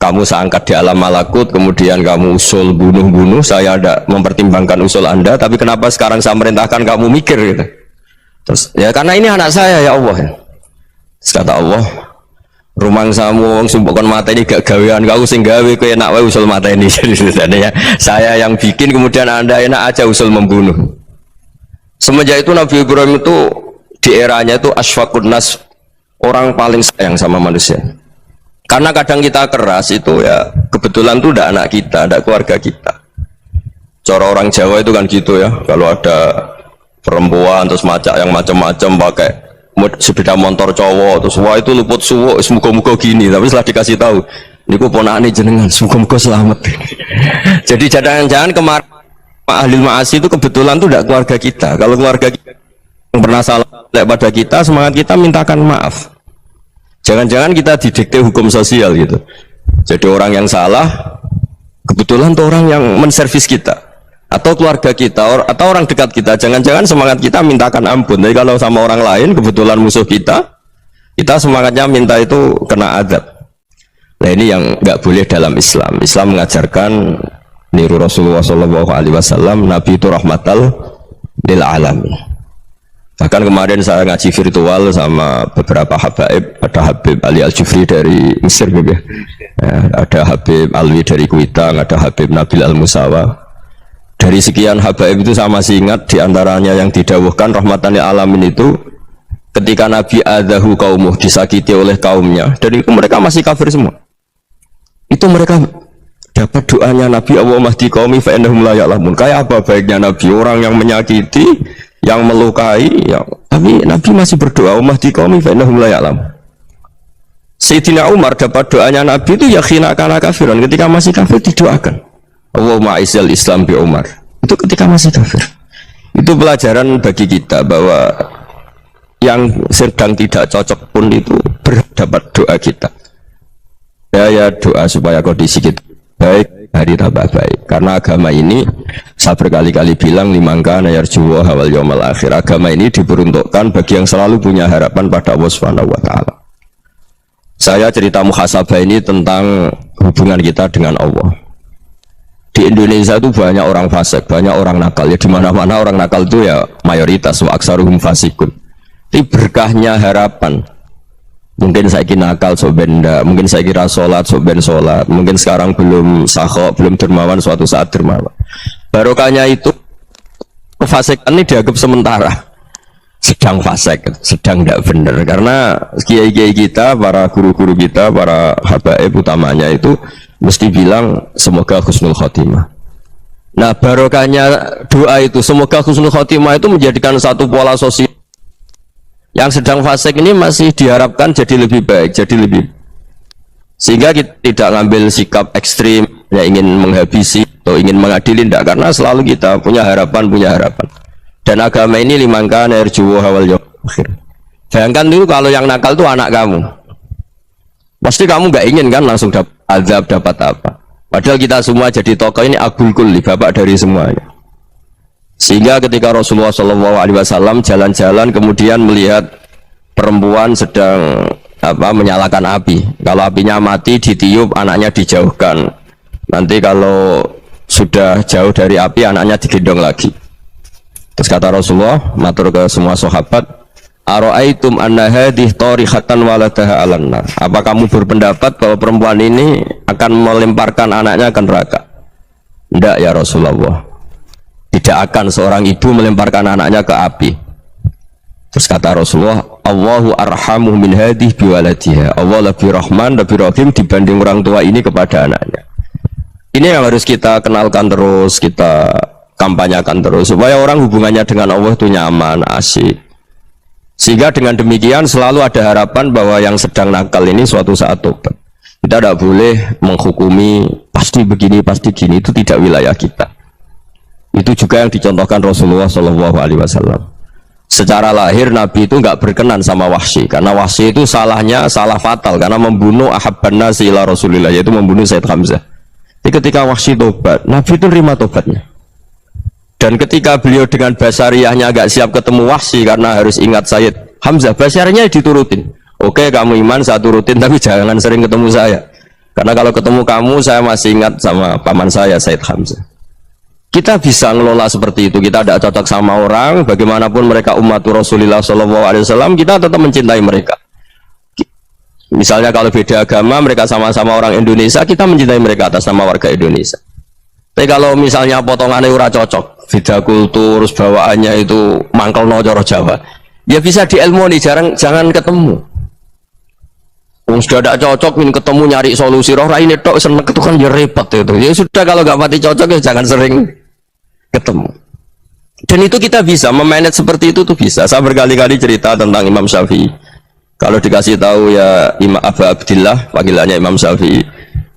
Speaker 2: kamu saya angkat di alam malakut, kemudian kamu usul bunuh-bunuh, saya tidak mempertimbangkan usul Anda, tapi kenapa sekarang saya merintahkan kamu mikir gitu? Terus ya karena ini anak saya ya Allah. Terus kata Allah, rumang samu sumpukkan mata ini gak gawean kau sing gawe kowe enak wae usul mata ini. Jadi saya yang bikin, kemudian Anda enak aja usul membunuh. Semenjak itu Nabi Ibrahim itu di eranya itu asfaqun nas, orang paling sayang sama manusia. Karena kadang kita keras itu ya kebetulan tuh udah anak kita, ada keluarga kita. Cara orang Jawa itu kan gitu ya, kalau ada perempuan terus macak yang macam-macam pakai sepeda motor cowok terus wah itu luput suwo, semoga-moga gini, tapi setelah dikasih tahu niku ponakane jenengan, semoga-moga selamat. Jadi jangan-jangan kemarin ahli ma'asi itu kebetulan tuh tidak keluarga kita. Kalau keluarga kita yang pernah salah pada kita, semangat kita mintakan maaf. Jangan-jangan kita didikte hukum sosial gitu. Jadi orang yang salah kebetulan tuh orang yang menservis kita, atau keluarga kita, atau orang dekat kita. Jangan-jangan semangat kita mintakan ampun. Jadi kalau sama orang lain kebetulan musuh kita semangatnya minta itu kena adab. Nah ini yang nggak boleh dalam Islam. Islam mengajarkan niru Rasulullah Shallallahu Alaihi Wasallam, Nabi itu rahmatal lil alamin. Bahkan kemarin saya ngaji virtual sama beberapa habaib, ada Habib Ali Al-Jufri dari Mesir gitu ya. Ada Habib Alwi dari Kuitang, ada Habib Nabil Al-Musawa. Dari sekian habaib itu saya masih ingat diantaranya yang didawuhkan rahmatan lil alamin itu ketika Nabi adahu kaumuh, disakiti oleh kaumnya, dan itu mereka masih kafir semua. Itu mereka dapat doanya Nabi, Allah mahdi qaumi fa innahum la ya'lamun. Kayak apa baiknya Nabi, orang yang menyakiti, yang melukai, tapi Nabi masih berdoa, Allah mahdi qaumi fa innahum la ya'lamun. Sayyidina Umar dapat doanya Nabi itu yakhina kana kafiran, ketika masih kafir didoakan, Allahumma aizzal Islam bi Umar. Itu ketika masih kafir. Itu pelajaran bagi kita bahwa yang sedang tidak cocok pun itu berdapat doa kita. Ya doa supaya kondisi kita baik, hari tambah baik. Karena agama ini saya berkali-kali bilang limangkana yarjuwa wal yaumal akhir. Agama ini diperuntukkan bagi yang selalu punya harapan pada Allah Subhanahu wa taala. Saya cerita muhasabah ini tentang hubungan kita dengan Allah. Di Indonesia itu banyak orang fasik, banyak orang nakal. Ya di mana-mana orang nakal itu ya mayoritas, wa aksaruhum fasikun. Tapi berkahnya harapan. Mungkin saya kira nakal sok benda, mungkin saya kira sholat sok ben sholat, mungkin sekarang belum sahok, belum dermawan, suatu saat dermawan. Barokahnya itu kefasikan ini dianggap sementara, sedang fasik, sedang tidak benar. Karena kiai-kiai kita, para guru-guru kita, para habaib utamanya itu mesti bilang semoga husnul khotimah. Nah barokahnya doa itu semoga husnul khotimah itu menjadikan satu pola sosial. Yang sedang fasik ini masih diharapkan jadi lebih baik, jadi lebih, sehingga kita tidak ngambil sikap ekstrim, ya ingin menghabisi atau ingin mengadili, tidak, karena selalu kita punya harapan. Dan agama ini limangkan yarjuwa wal yaumil akhir. Bayangkan dulu kalau yang nakal itu anak kamu, pasti kamu nggak ingin kan langsung dapat azab, dapat apa. Padahal kita semua jadi tokoh ini abul kulli, bapak dari semuanya. Sehingga ketika Rasulullah SAW jalan-jalan kemudian melihat perempuan sedang menyalakan api. Kalau apinya mati ditiup, anaknya dijauhkan. Nanti kalau sudah jauh dari api, anaknya digendong lagi. Terus kata Rasulullah, matur ke semua sahabat, Aro'aitum anna hadih tarihatan waladaha alan nar. Apa kamu berpendapat bahwa perempuan ini akan melemparkan anaknya ke neraka? Tidak ya Rasulullah. Tidak akan seorang ibu melemparkan anaknya ke api. Terus kata Rasulullah, Allahu arhamu min hadih biwaladiha. Allah lebih rahman, lebih rahim dibanding orang tua ini kepada anaknya. Ini yang harus kita kenalkan terus, kita kampanyakan terus, supaya orang hubungannya dengan Allah itu nyaman, asik. Sehingga dengan demikian selalu ada harapan bahwa yang sedang nakal ini suatu saat tobat. Kita tidak boleh menghukumi pasti begini, pasti gini, itu tidak wilayah kita. Itu juga yang dicontohkan Rasulullah SAW. Secara lahir Nabi itu nggak berkenan sama Wahsy, karena Wahsy itu salahnya salah fatal, karena membunuh ahabban nasi ila Rasulillah, yaitu membunuh Sayyid Hamzah. Jadi ketika Wahsy tobat, Nabi itu terima tobatnya. Dan ketika beliau dengan basariyahnya agak siap ketemu Wahsy karena harus ingat Sayyid Hamzah, basariyahnya diturutin. Oke, kamu iman, saya turutin, tapi jangan sering ketemu saya. Karena kalau ketemu kamu, saya masih ingat sama paman saya, Sayyid Hamzah. Kita bisa ngelola seperti itu. Kita tidak cocok sama orang, bagaimanapun mereka umat Rasulullah SAW, kita tetap mencintai mereka. Misalnya kalau beda agama, mereka sama-sama orang Indonesia, kita mencintai mereka atas nama warga Indonesia. Tapi kalau misalnya potongannya ura cocok, beda kultur, bawaannya itu mangkel no coro Jawa, ya bisa diilmoni, jangan ketemu. Sudah tidak cocok, ingin ketemu nyari solusi. Roh ini tok seneng itu kan ya repot itu. Ya sudah, kalau nggak mati cocok ya jangan sering ketemu. Dan itu kita bisa memanage seperti itu tuh bisa. Saya berkali-kali cerita tentang Imam Syafi'i. Kalau dikasih tahu ya Imam Abu Abdillah, panggilannya Imam Syafi'i,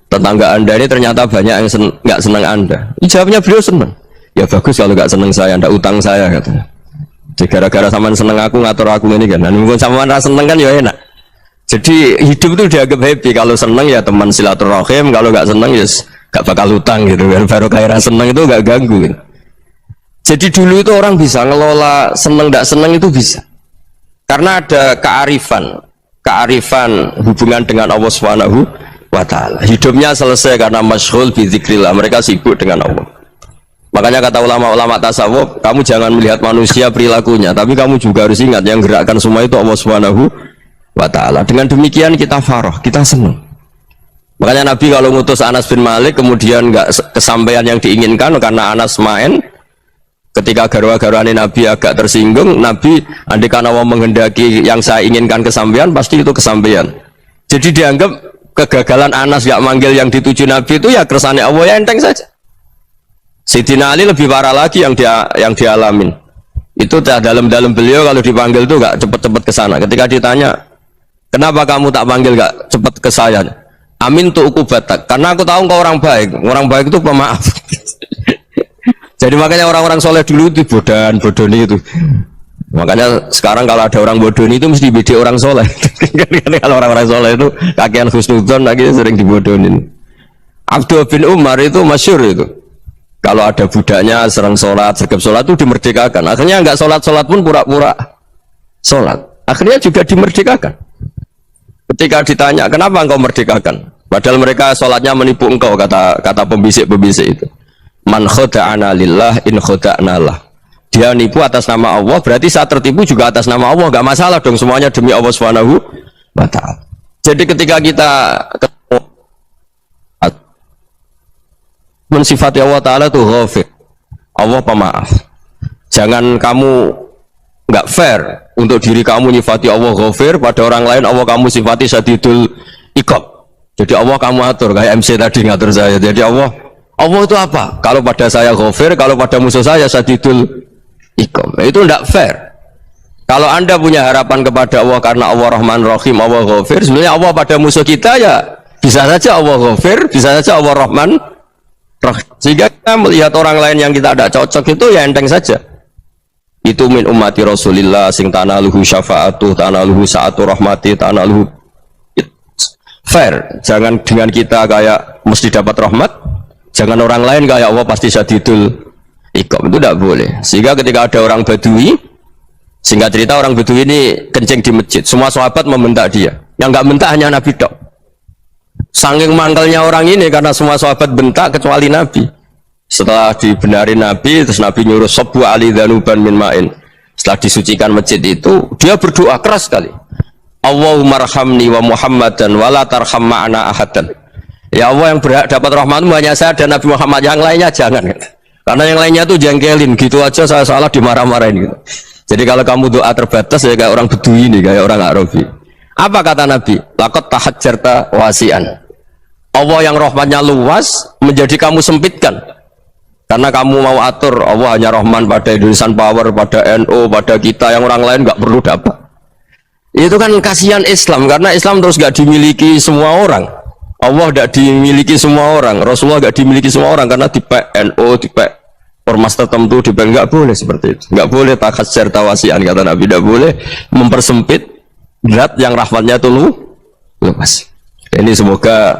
Speaker 2: tetangga anda ini ternyata banyak yang nggak senang anda. Jawabnya beliau senang. Ya bagus kalau nggak senang saya, anda utang saya katanya. Jadi gara-gara saman seneng aku ngatur aku ini kan. Dan mungkin saman rasa seneng kan ya enak. Jadi hidup itu dianggap happy. Kalau seneng ya teman silaturahim, kalau nggak seneng ya nggak bakal utang gitu. Baru kayak seneng itu nggak ganggu. Gitu. Jadi dulu itu orang bisa ngelola seneng tidak seneng itu bisa. Karena ada kearifan hubungan dengan Allah Subhanahu wa ta'ala. Hidupnya selesai karena masyghul bi dzikrillah, mereka sibuk dengan Allah. Makanya kata ulama-ulama tasawuf, kamu jangan melihat manusia perilakunya, tapi kamu juga harus ingat yang gerakkan semua itu Allah Subhanahu wa ta'ala. Dengan demikian kita farah, kita senang. Makanya Nabi kalau ngutus Anas bin Malik kemudian nggak kesampaian yang diinginkan karena Anas main, ketika garwa-garwane Nabi agak tersinggung, Nabi andai kana Allah menghendaki yang saya inginkan kesampaian, pasti itu kesampaian. Jadi dianggap kegagalan Anas gak manggil yang dituju Nabi itu ya kersane Allah, ya enteng saja. Sayyidina Ali lebih parah lagi yang dialamin. Itu dalam beliau kalau dipanggil itu gak cepet-cepet ke sana. Ketika ditanya, kenapa kamu tak panggil gak cepet ke saya? Amin tu ukubatak, karena aku tahu kau orang baik. Orang baik itu pemaaf. Jadi makanya orang-orang soleh dulu itu bodoni itu. Makanya sekarang kalau ada orang bodoni itu mesti beda orang soleh. Kalau orang-orang soleh itu kakean husnudzon lagi sering dibodonin. Abdul bin Umar itu masyhur itu. Kalau ada budaknya serang sholat, sergap sholat itu dimerdekakan. Akhirnya nggak sholat pun pura-pura sholat. Akhirnya juga dimerdekakan. Ketika ditanya, kenapa engkau merdekakan? Padahal mereka sholatnya menipu engkau, kata pembisik-pembisik itu. Man khoda'ana lillah in khoda'na lah. Dia nipu atas nama Allah, berarti saat tertipu juga atas nama Allah. Gak masalah dong, semuanya demi Allah Subhanahu wa ta'ala. Jadi ketika kita mensifati Allah Ta'ala itu ghafir, Allah pemaaf. Jangan kamu nggak fair untuk diri kamu nyifati Allah ghafir, pada orang lain Allah kamu sifati syadidul iqab. Jadi Allah kamu atur kayak MC tadi ngatur saya. Jadi Allah itu apa? Kalau pada saya ghafir, kalau pada musuh saya syadidul iqab. Itu tidak fair. Kalau Anda punya harapan kepada Allah karena Allah Rahman Rahim, Allah ghafir, sebenarnya Allah pada musuh kita ya bisa saja Allah ghafir, bisa saja Allah Rahman Rahim. Sehingga kita melihat orang lain yang kita tidak cocok itu ya enteng saja. Itu min ummati Rasulillah sing tanaluhu syafa'atuh, tanaluhu sa'atu rahmati, tanaluhu fair. Jangan dengan kita kayak mesti dapat rahmat, jangan orang lain kayak Allah pasti syadidul iqab, itu tidak boleh. Sehingga ketika ada orang Badui, singkat cerita orang Badui ini kencing di masjid, semua sahabat membentak dia, yang nggak bentak hanya Nabi dok. Saking mangkelnya orang ini karena semua sahabat bentak kecuali Nabi. Setelah dibenarin Nabi, terus Nabi nyuruh sobu ali dhanuban min ma'in. Setelah disucikan masjid itu, dia berdoa keras sekali. Allahumma arhamni wa Muhammadan wa la tarham ma'ana ahadan. Ya Allah, yang berhak dapat rahmatmu hanya saya dan Nabi Muhammad, yang lainnya jangan. Karena yang lainnya tuh jengkelin, gitu aja saya salah dimarah-marahin gitu. Jadi kalau kamu doa terbatas ya kayak orang Bedui ini, kayak orang Arabi. Apa kata Nabi? Laqad tahajjarta wasi'an. Allah yang rahmatnya luas menjadi kamu sempitkan. Karena kamu mau atur Allah hanya Rahman pada Indonesian Power, pada NU, pada kita, yang orang lain nggak perlu dapat. Itu kan kasihan Islam, karena Islam terus nggak dimiliki semua orang. Allah nggak dimiliki semua orang, Rasulullah nggak dimiliki semua orang, karena di NU, di ormas tertentu, di nggak boleh seperti itu. Nggak boleh takhasyar tawasian, kata Nabi, tidak boleh mempersempit zat yang rahmatnya itu luas. Ini semoga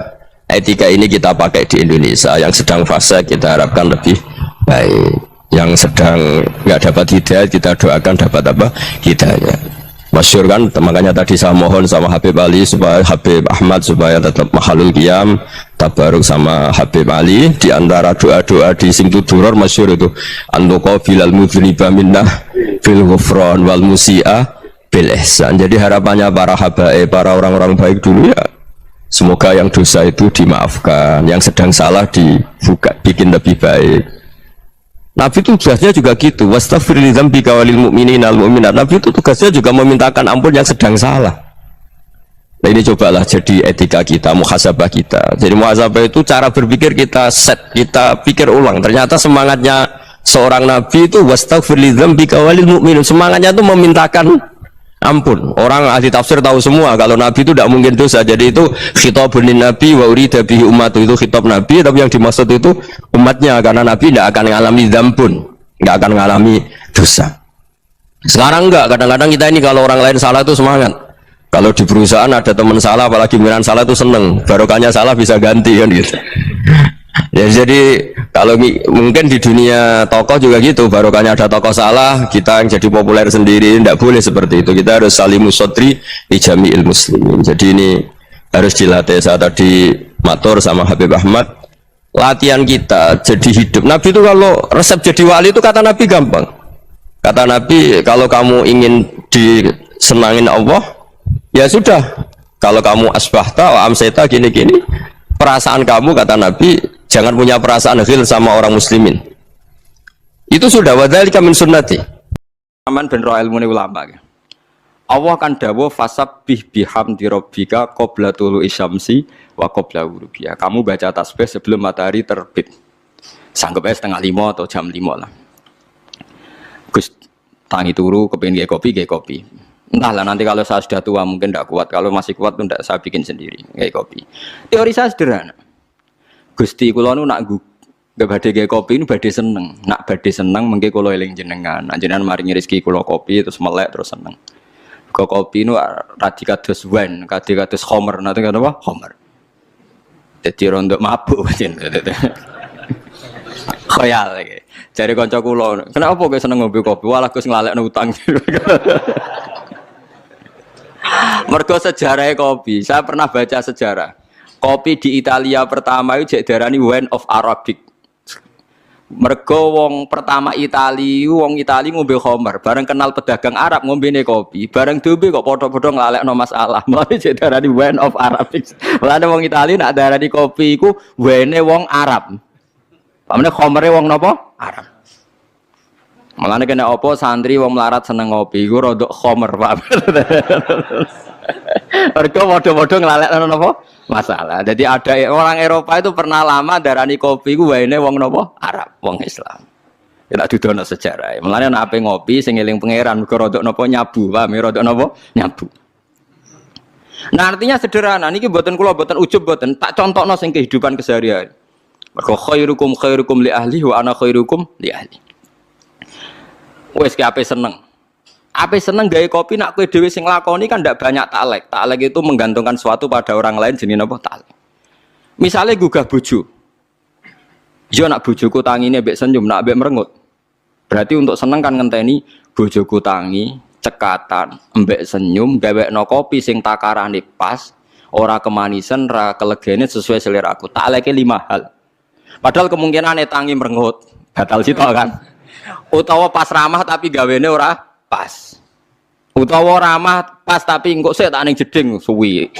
Speaker 2: etika ini kita pakai di Indonesia. Yang sedang fase kita harapkan lebih baik, yang sedang nggak dapat hidayah kita doakan dapat apa? Hidayah. Masyhur kan, makanya tadi saya mohon sama Habib Ali supaya Habib Ahmad supaya tetap mahalul qiyam tabaruk sama Habib Ali. Di antara doa-doa di Simtuduror masyhur itu antuqa bilal mudhriba minnah fil ghufran wal musi'a bil ihsan. Jadi harapannya para habaib, para orang-orang baik dulu ya, semoga yang dosa itu dimaafkan, yang sedang salah dibuka, bikin lebih baik. Nabi itu tugasnya juga gitu. Wastaghfir li dzambika walil mu'minina wal mu'minat. Nabi itu tugasnya juga memintakan ampun yang sedang salah. Nah ini cobalah jadi etika kita, muhasabah kita. Jadi muhasabah itu cara berpikir kita set, kita pikir ulang. Ternyata semangatnya seorang nabi itu wastaghfir li dzambika walil mu'minin. Semangatnya itu memintakan ampun. Orang ahli tafsir tahu semua kalau Nabi itu tidak mungkin dosa. Jadi itu khitabun lin Nabi wa urida bihi ummatu, itu khitab Nabi, tapi yang dimaksud itu umatnya, karena Nabi tidak akan mengalami dzambun, tidak akan mengalami dosa. Sekarang enggak, kadang-kadang kita ini kalau orang lain salah itu semangat. Kalau di perusahaan ada teman salah, apalagi pimpinan salah itu seneng, barokahnya salah bisa ganti kan gitu. Ya, jadi kalau mungkin di dunia tokoh juga gitu, barokahnya ada tokoh salah, kita yang jadi populer sendiri, tidak boleh seperti itu. Kita harus salimus sodri di jami'il muslimin. Jadi ini harus dilatih. Saya tadi matur sama Habib Ahmad, latihan kita jadi hidup. Nabi itu kalau resep jadi wali itu kata Nabi gampang. Kata Nabi, kalau kamu ingin disenangin Allah, ya sudah. Kalau kamu asbahta wa amseta gini-gini, perasaan kamu kata Nabi jangan punya perasaan ghil sama orang muslimin. Itu sudah wadzalika min sunnati. Aman ben ro ilmune ulama. Allah kan dawuh fasabbih bihamdi rabbika qabla tulu'i syamsi wa qabla ghurubiha. Kamu baca tasbih sebelum matahari terbit. Sanggep aja 4:30 atau jam 5 lah. Gus tangi turu kepengin kayak kopi. Entahlah nanti kalau saya sudah tua mungkin tidak kuat. Kalau masih kuat tuh tidak saya bikin sendiri kayak kopi. Teori saya sederhana. Gusti kula nu nak gak badhe kayak kopi ini badhe seneng. Nak badhe seneng mengke kula eling jenengan. Jenengan maringi rezeki kula kopi terus melek terus seneng. Kopi nu radi kados wine, kados khamr, nanti kata apa? Khamr. Jadi rondo mabuk pancen. Khayal iki. Jare kanca kula, kenapa kowe seneng ngombe kopi? Walah Gus nglalekno utang. Mergo sejarah kopi, saya pernah baca sejarah. Kopi di Italia pertama itu diarani wine of Arabic. Mergo wong pertama wong Itali ngombe khamr, bareng kenal pedagang Arab ngombene kopi, bareng dombe kok padha-padha nglalekno masalah. Mulane diarani wine of Arabic. Mulane wong Itali nak darani kopi iku wene wong Arab. Pamane khamre wong napa? Arab. Mulane kena apa santri wong melarat seneng ngopi iku rodok khamr, Pak. Mergo padha-padha nglalekno napa? Masalah. Jadi ada orang Eropa itu pernah lama darani kopi ku waene wong napa? Arab, wong Islam. Ya tak dudono sejarah. Mulane nek ape ngopi sing eling pangeran mergo rodok napa nyabu, paham ya rodok napa? Nyabu. Nah artinya sederhana niki mboten kula mboten ujub mboten tak contohno sing kehidupan keseharian. Mergo khairukum li ahli wa ana khairukum li ahli. Wes ki ape seneng. Ape seneng gawe kopi nak kowe dhewe sing lakoni kan ndak banyak taklek. Taklek itu menggantungkan sesuatu pada orang lain jenenge apa taklek. Misale gugah bojo. Yo nak bojoku tangine mbek senyum, nak mbek merengut. Berarti untuk seneng kan ngenteni bojoku tangi, cekatan, mbek senyum, gawekno kopi sing takarane pas, ora kemanisan, ora kelegene sesuai selera aku. Takleke 5 hal. Padahal kemungkinan tangi merengut, batal sitok kan. Utawa pas ramah tapi gawene ora pas. Utawa ramah pas tapi engko sik tak ning jeding suwi.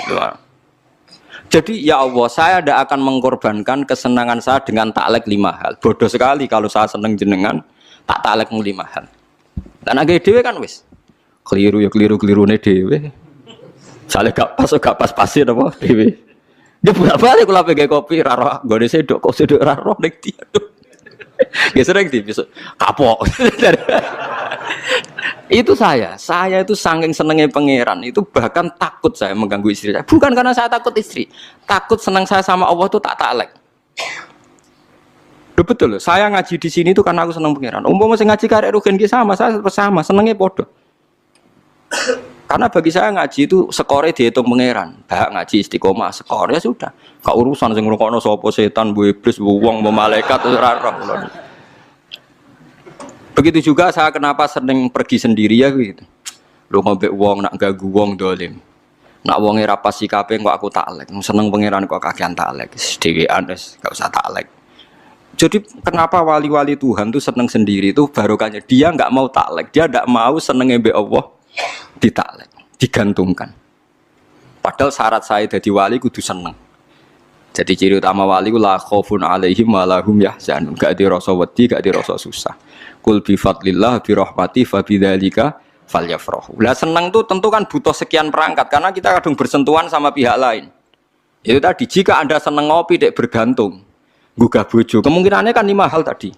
Speaker 2: Jadi ya Allah, saya tidak akan mengorbankan kesenangan saya dengan taklek 5 hal. Bodoh sekali kalau saya seneng jenengan tak taklek 5 hal. Dan agak dhewe kan wis. Keliru ya keliru-kelirune dhewe. Sale gak pas pasin apa dhewe. Dia bolak-balik kula pege kopi ra roh, gone sedok kok sedok ra roh nek dia. Ya sering besok kapok. Itu saya itu saking senengnya pangeran itu bahkan takut saya mengganggu istri saya. Bukan karena saya takut istri, takut senang saya sama Allah itu tak taklek. Betul, saya ngaji di sini itu karena aku senang pangeran. Umpama sing ngaji karek rugen ki sama, saya sama senengnya podo. Karena bagi saya ngaji itu skore dihitung pangeran. Bahak ngaji istiqomah skor ya sudah. Gak urusan sing ngrungokno sapa setan, bu iblis, bu wong, bu malaikat ora roh. Begitu juga saya kenapa sering pergi sendiri ya gitu. Lu ngombe wong nak ganggu wong dolim. Nak wonge ra pas sikape kok aku taklek. Seneng pangeran kok kakean taklek. Dhewean wis gak usah taklek. Jadi kenapa wali-wali Tuhan tuh seneng sendiri itu barokahnya dia enggak mau taklek. Dia enggak mau senenge mbek Allah ditaklek, digantungkan. Padahal syarat saya jadi wali kudu seneng. Jadi ciri utama wali ku la khaufun alaihim wa lahum yahzanun. Gak dirasa wedi, gak dirasa susah. Qul bi fadlillah bi rahmati fa bidzalika falyafrahu. Lah seneng tuh tentu kan butuh sekian perangkat karena kita kadang bersentuhan sama pihak lain. Itu tadi jika Anda seneng ngopi dek bergantung, gugah bojo, kemungkinannya kan 5 hal tadi.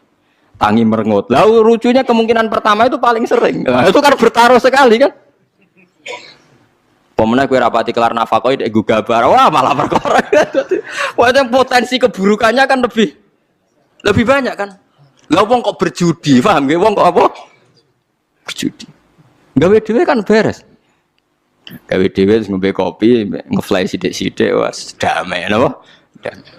Speaker 2: Tangi merengut. Lalu lucunya kemungkinan pertama itu paling sering. Nah, itu kan bertaruh sekali kan. Pemenang kue rapati kelar nafkah dek gugah bar. Wah malah perkara. Wah yang potensi keburukannya kan lebih banyak kan. Lah wong kok berjudi, paham nggih? Wong kok apa? Berjudi. Gawe dhewe kan beres. Gawe dhewe ngombe kopi, ngefly sithik-sithik wis damai napa? Damai.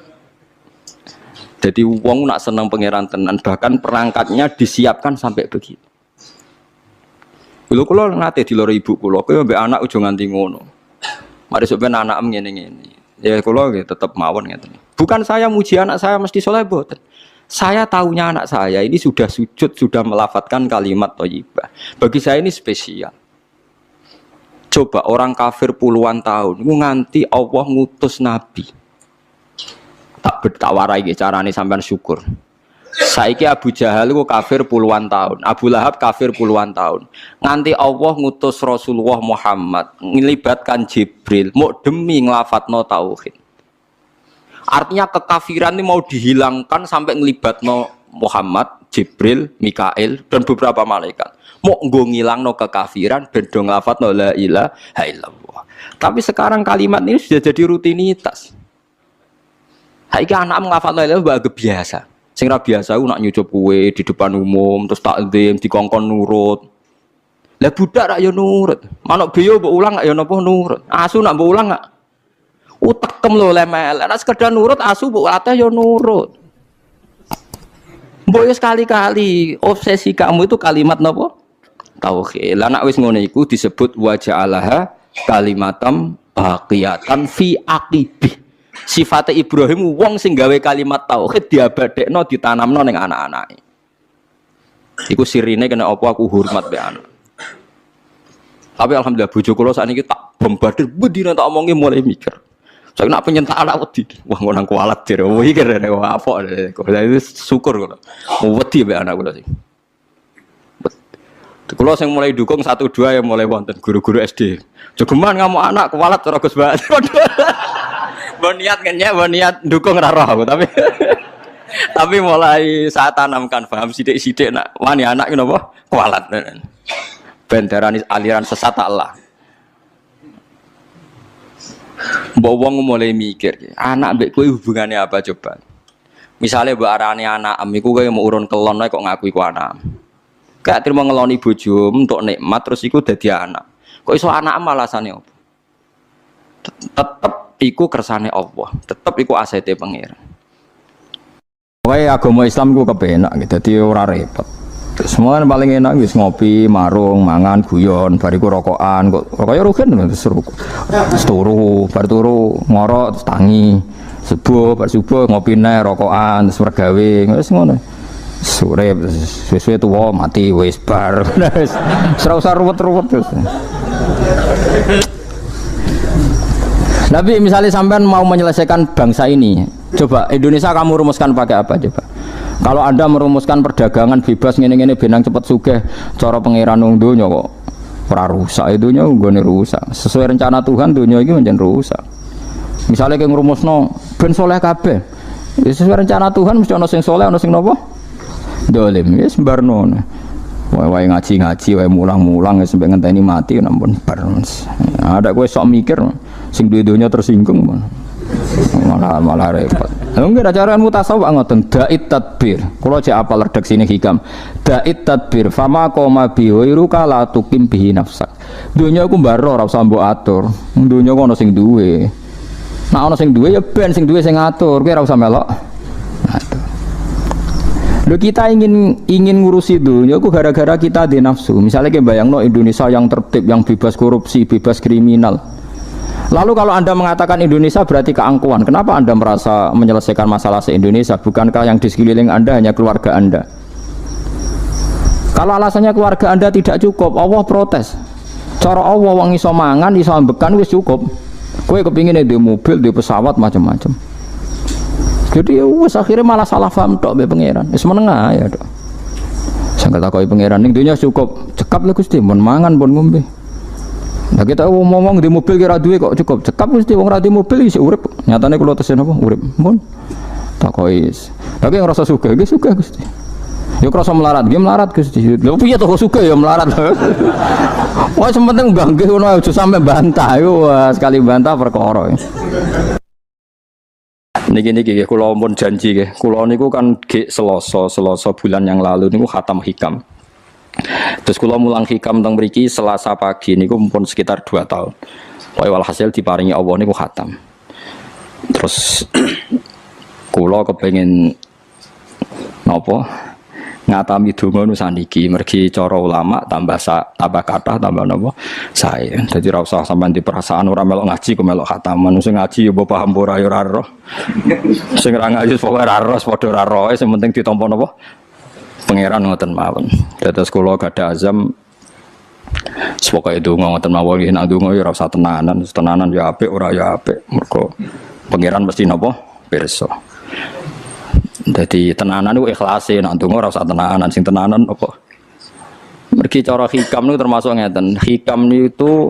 Speaker 2: Jadi wong nak seneng pangeran tenan, bahkan perangkatnya disiapkan sampai begitu. Lho kula nate diloro ibu kula, kowe mbek anak aja nganti ngono.
Speaker 1: Mari sampeyan anak ngene-ngene. Ya kula nggih tetep mawon ngeten. Bukan saya muji anak saya mesti soleh boten. Saya tahunya anak saya ini sudah sujud, sudah melafatkan kalimat thayyibah. Bagi saya ini spesial. Coba orang kafir puluhan tahun nganti Allah ngutus nabi. Tak warai carane sampean syukur. Saiki Abu Jahal ku kafir puluhan tahun, Abu Lahab kafir puluhan tahun. Nganti Allah ngutus Rasulullah Muhammad ngelibatkan Jibril mau demi nglafatno tauhid. Artinya kekafiran ini mau dihilangkan sampai ngelibatno Muhammad, Jibril, Mikail dan beberapa malaikat. Mau nggo ngilangno kekafiran ben do nglafatno la ilaha illallah. Tapi sekarang kalimat ini sudah jadi rutinitas. Saiki anak nglafat la ilaha illallah biasa. Sing ra biasa ku nak nyucup kue di depan umum terus takzim dikongkon nurut. Lah budak rak ya nurut. Manuk beyo mbok ulang gak ya napa nurut. Asu nak mbok ulang gak utekem lho lemel. Nek sekedar nurut asu mbok latih ya nurut. Mbok sekali-kali obsesi kamu itu kalimat napa? Tauhid. Lah nek wis ngono iku disebut wa ja'alaha kalimatam baqiyatan fi aqibih. Sifatnya Ibrahim wong sing gawe kalimat tauhid diabadekno ditanamno ning anak-anake. Iku sirine kena apa aku hormat be anak. Tapi alhamdulillah bojo kula sakniki tak bombardir bedine tak omongi mulai mikir. Saya nak penyentak anak wedi. Wah ngono kualat jere. Wah iki kere apa. Itu syukur kula. Wedi be anak kula sih. Kula sing mulai dukung 1 2 ya mulai wonten guru-guru SD. Jogeman ngamuk anak kualat cara Gus Mbak. Boniat ngenyek, boniat dukung raro aku tapi mulai saat tanamkan paham sidik-sidik nak wani anak itu apa? Kualat benderani aliran sesat Allah mbok wong mulai mikir anak mbek kowe hubungannya apa coba misalnya mbok arane anak amiku kowe mau urun kelon kok ngaku iku anak gak terima ngeloni bojo untuk nikmat terus iku dadi anak kok iso anak alasane apa tetep iku kersane Allah, tetep iku asete pangeran. Wae agama Islam ku kepenak gitu, dadi ora repot. Semua paling enak wis ngopi, marung, mangan, guyon, bariku rokokan, kok kaya rugen seru. Turu, bar turu ngorok tangi. Subuh, bar subuh ngopi neh rokokan, terus mergawe, wis ngono. Sore sesuai tuwa mati wis bar. Ora usah ruwet-ruwet terus. Tapi misalnya sampean mau menyelesaikan bangsa ini, coba Indonesia kamu rumuskan pakai apa coba? Kalau Anda merumuskan perdagangan bebas ngene-ngene benang cepet sugih, cara pangeran wong donya kok ora rusak donya nggone rusak. Sesuai rencana Tuhan donya iki pancen rusak. Misalnya kayak ngrumusno ben saleh kabeh. Sesuai rencana Tuhan mesti ana sing saleh, ana sing napa? Dolim. Wis barno. Wae ngaji-ngaji, wae mulang-mulang sampai ngenteni mati nampun bar. Ada kowe sok mikir sing duwe donya tersinggung malah repot. Mungkin acaraan mutasawuf ngoten dait tadbir. Kula cek apal redaksine hikam. Dait tadbir fama qoma bi wairuka la tuqim bihi nafsak. Donya iku mbaro ora usah mbok atur. Donya kok ana sing duwe. Nek ana sing duwe ya ben sing duwe sing ngatur. Kowe ora usah melok. Atur. Lho kita ingin ngurusi dunia itu gara-gara kita di nafsu. Misalnya kayak bayangno Indonesia yang tertib, yang bebas korupsi, bebas kriminal. Lalu kalau Anda mengatakan Indonesia berarti keangkuhan, kenapa Anda merasa menyelesaikan masalah se-Indonesia? Bukankah yang di sekeliling Anda hanya keluarga Anda? Kalau alasannya keluarga Anda tidak cukup, Allah protes. Cara Allah wong iso mangan, iso ambekan wis cukup. Kowe kepingin di mobil, di pesawat macam-macam. Jadi wis akhirnya malah salah paham tok mbek pangeran. Wis menengah ya tok. Sing katakoki pangeran ning dunya cukup, cekap lho Gusti, mun mangan pun ngombe. Nah kita ngomong di mobil kira duwe kok cukup, cekap Gusti wong ra di mobil isih urip. Nyatane kula tesen apa urip. Mun takoki. Tapi ngrasa sugih nggih sugih Gusti. Ya krasa melarat, nggih melarat Gusti. Lha piye to kok sugih ya melarat. Wah sementing nggih ngono aja sampe bantah. Wah sekali bantah perkara. Niki kula pun janji nggih. Kula niku kan gek Selasa bulan yang lalu niku khatam hikam. Terus kula mulang hikam teng mriki Selasa pagi niku pun sekitar 2 tahun. Pokoke walhasil diparingi Allah niku khatam. Terus kula kepengin napa? ngatami donga nu saniki mergi cara ulama tambah kathah tambah napa sae. Dadi ora usah sampean di perasaan ora melok ngaji kok melok khataman. Sing ngaji ya mbok paham ora ya ora roh. Sing ora ngaji pokoke ora roh padha ora roe sing penting ditampa napa pangeran ngoten mawon. Dados kula gadah azam pokoke donga ngoten mawon nek donga ya ora usah tenanan ya apik ora ya apik. Mergo pangeran mesti napa pirsa. Jadi tenanan itu ikhlase, nak tunggu rasa tenanan, sing tenanan apa? Mergi cara hikam itu termasuk ngeten. Hikam itu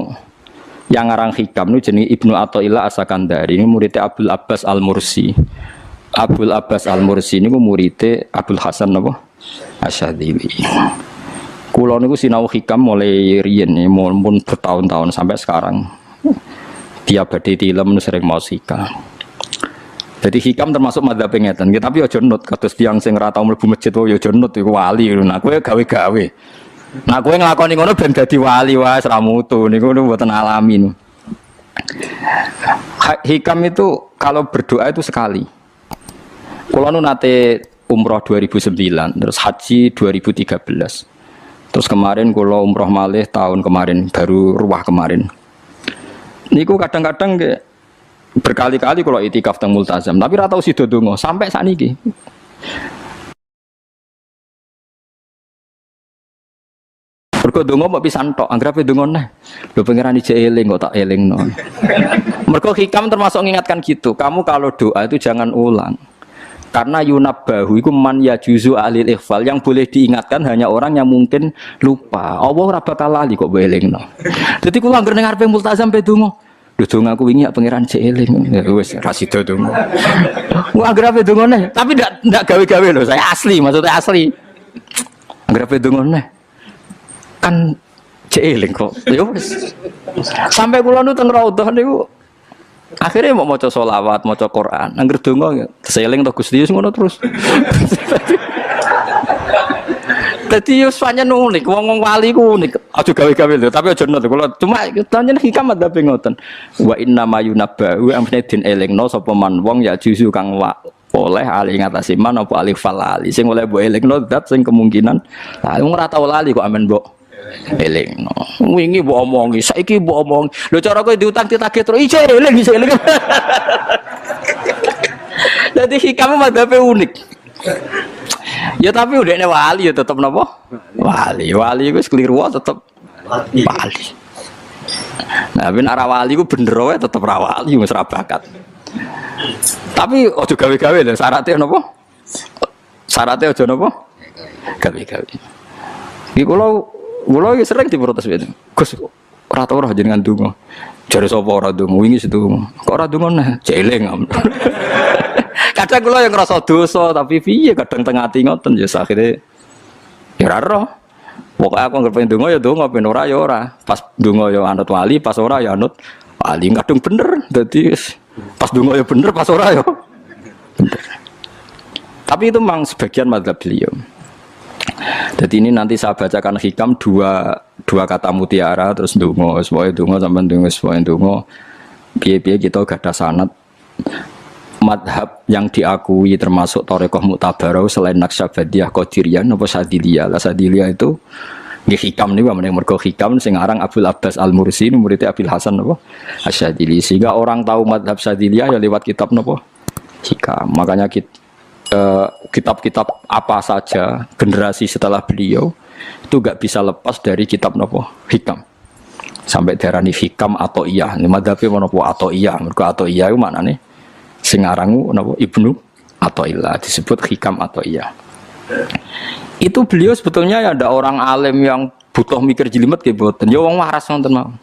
Speaker 1: yang ngarang hikam itu jenis Ibnu Athaillah As-Sakandari. Ini muridnya Abdul Abbas Al-Mursi. Abdul Abbas Al-Mursi ini muridnya Abdul Hasan apa? Asyadzili. Kulo niku sinau hikam mulai riyen nih, mun bertahun-tahun sampai sekarang. Tiap badhe tilem sering mau hikam. Jadi hikam termasuk madzhab ngeten. Tapi aja nut kados tiyang sing ora tau mlebu masjid wae aja nut iku wali. Nah kowe gawe-gawe. Nah kowe nglakoni ngono ben dadi wali wae ora mutu niku mboten alami. Hikam itu kalau berdoa itu sekali. Kula nu nate umroh 2009, terus haji 2013. Terus kemarin kula umroh malih tahun kemarin, baru ruwah kemarin. Niku kadang-kadang berkali-kali kalau itikaf teng multazam, tapi ora tau sida donga sampai sakniki. Mergo donga mbok pisan tok, anggere donga neh. Lho pangeran ije eling kok tak elingno. Mergo hikam termasuk mengingatkan gitu. Kamu kalau doa itu jangan ulang. Karena yunabbahu iku man yajuzu alil ikhfal, yang boleh diingatkan hanya orang yang mungkin lupa. Allah ora bakal lali kok mbok elingno. Dadi kula anggere ning ngarepe multazam pe donga. Donga aku wingi pangeran cek eling. Ya wis ra sida donga. Wah anggere ape dongane, tapi ndak gawe-gawe lho, saya asli, maksudnya asli. Anggere ape dongane. Kan cek eling kok. Ya wis. Sampai kula nu teng raudhah niku akhirnya mau maca selawat, maca Quran. Anggere donga seling to Gusti ngono terus. Dadi yo pancen unik, wong wali ku unik. Aja gawe-gawe lho, tapi aja nut kula. Cuma pancen hikam ada ngoten. Wa inna mayunabba wa amne din elingno sapa man wong ya juzu kang oleh ali ngatasi man apa alif falali. Sing oleh mbok elingno dat sing kemungkinan wong ora tau lali kok amen mbok elingno. Wingi mbok omongi, saiki mbok omongi. Lho cara kowe diutang ditagih terus iso eling. Dadi hikam madhabe unik. Ya tapi udahnya wali ya tetap napa? Wali itu keliru tetap wali. Nah, ben arah wali ku bener wae tetep ra wali wis ra bakat. Tapi aja gawe-gawe lho, syaratnya napa? Syaratnya aja napa? Gawe-gawe. Iki kula iki sering diprotes wit. Gus ora tau ora jenengan donga. Jare sapa ora donga wingi sedonga. Kok ora donga nah, jeling. Kadang kula yang ngerasa dosa tapi piye kadang teng ati ngoten ya akhire ya ora roh. Pokoke aku anggere pengen donga ya donga, ben ora ya ora. Pas donga ya anut wali, pas ora ya anut wali. Kadang bener. Dadi pas donga ya bener, pas ora ya bener. Tapi itu memang sebagian madzhab beliau. Jadi ini nanti saya bacakan hikam dua kata mutiara terus donga, semuanya donga sampean donga, semuanya donga. Piye-piye kita gadah sanad madhab yang diakui termasuk Thariqah Mu'tabarah selain Naqsyabandiyah, Qadiriyah, napa Sadiliyah. Lah Sadiliyah itu nggih hikam niku meneh mergo hikam sing aran Abdul Abbas Al-Mursi murid Abil Hasan napa Asyadzili. Sehingga orang tahu madhab Sadiliyah ya lewat kitab napa hikam. Makanya kitab-kitab apa saja generasi setelah beliau itu enggak bisa lepas dari kitab napa hikam. Sampai darani hikam atau iya. Madhabe menapa atau iya. Mergo atau iya iku maknane sing arangu napa Ibnu Athaillah disebut hikam atau iya. Itu beliau sebetulnya ya ada orang alim yang butuh mikir jelimet nggih mboten. Ya wong waras wonten mawon.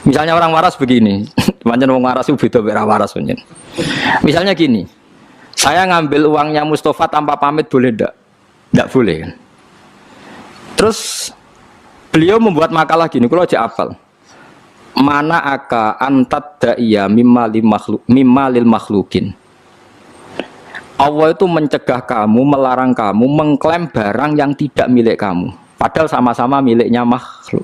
Speaker 1: Misalnya orang waras begini, pancen wong waras itu beda mek waras pancen. Misalnya gini. Saya ngambil uangnya Mustafa tanpa pamit boleh ndak? Ndak boleh kan. Terus beliau membuat makalah gini, kalau aja hafal. Mana aka antat da'iya mimma lil makhlukin. Allah itu mencegah kamu, melarang kamu mengklaim barang yang tidak milik kamu. Padahal sama-sama miliknya makhluk.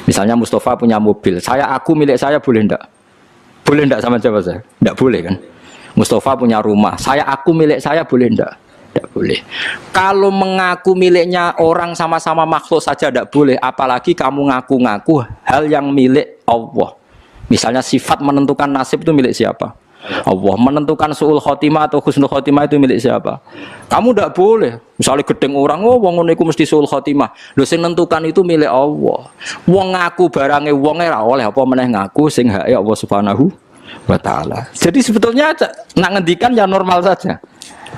Speaker 1: Misalnya Mustafa punya mobil, aku milik saya boleh ndak? Boleh ndak sama siapa saya? Ndak boleh kan? Mustafa punya rumah, aku milik saya boleh ndak? Ndak
Speaker 3: boleh. Kalau mengaku miliknya orang sama-sama makhluk saja tidak boleh, apalagi kamu ngaku-ngaku hal yang milik Allah. Misalnya sifat menentukan nasib itu milik siapa? Allah. Menentukan su'ul khotimah atau husnul khotimah itu milik siapa? Kamu tidak boleh. Misalnya gedeng orang, oh wong ngono iku mesti su'ul khotimah. Lho sing nentukan itu milik Allah. Wong ngaku barange wong ora oleh apa meneh ngaku sing hak Allah Subhanahu wa taala. Jadi sebetulnya nak ngendikan ya normal saja.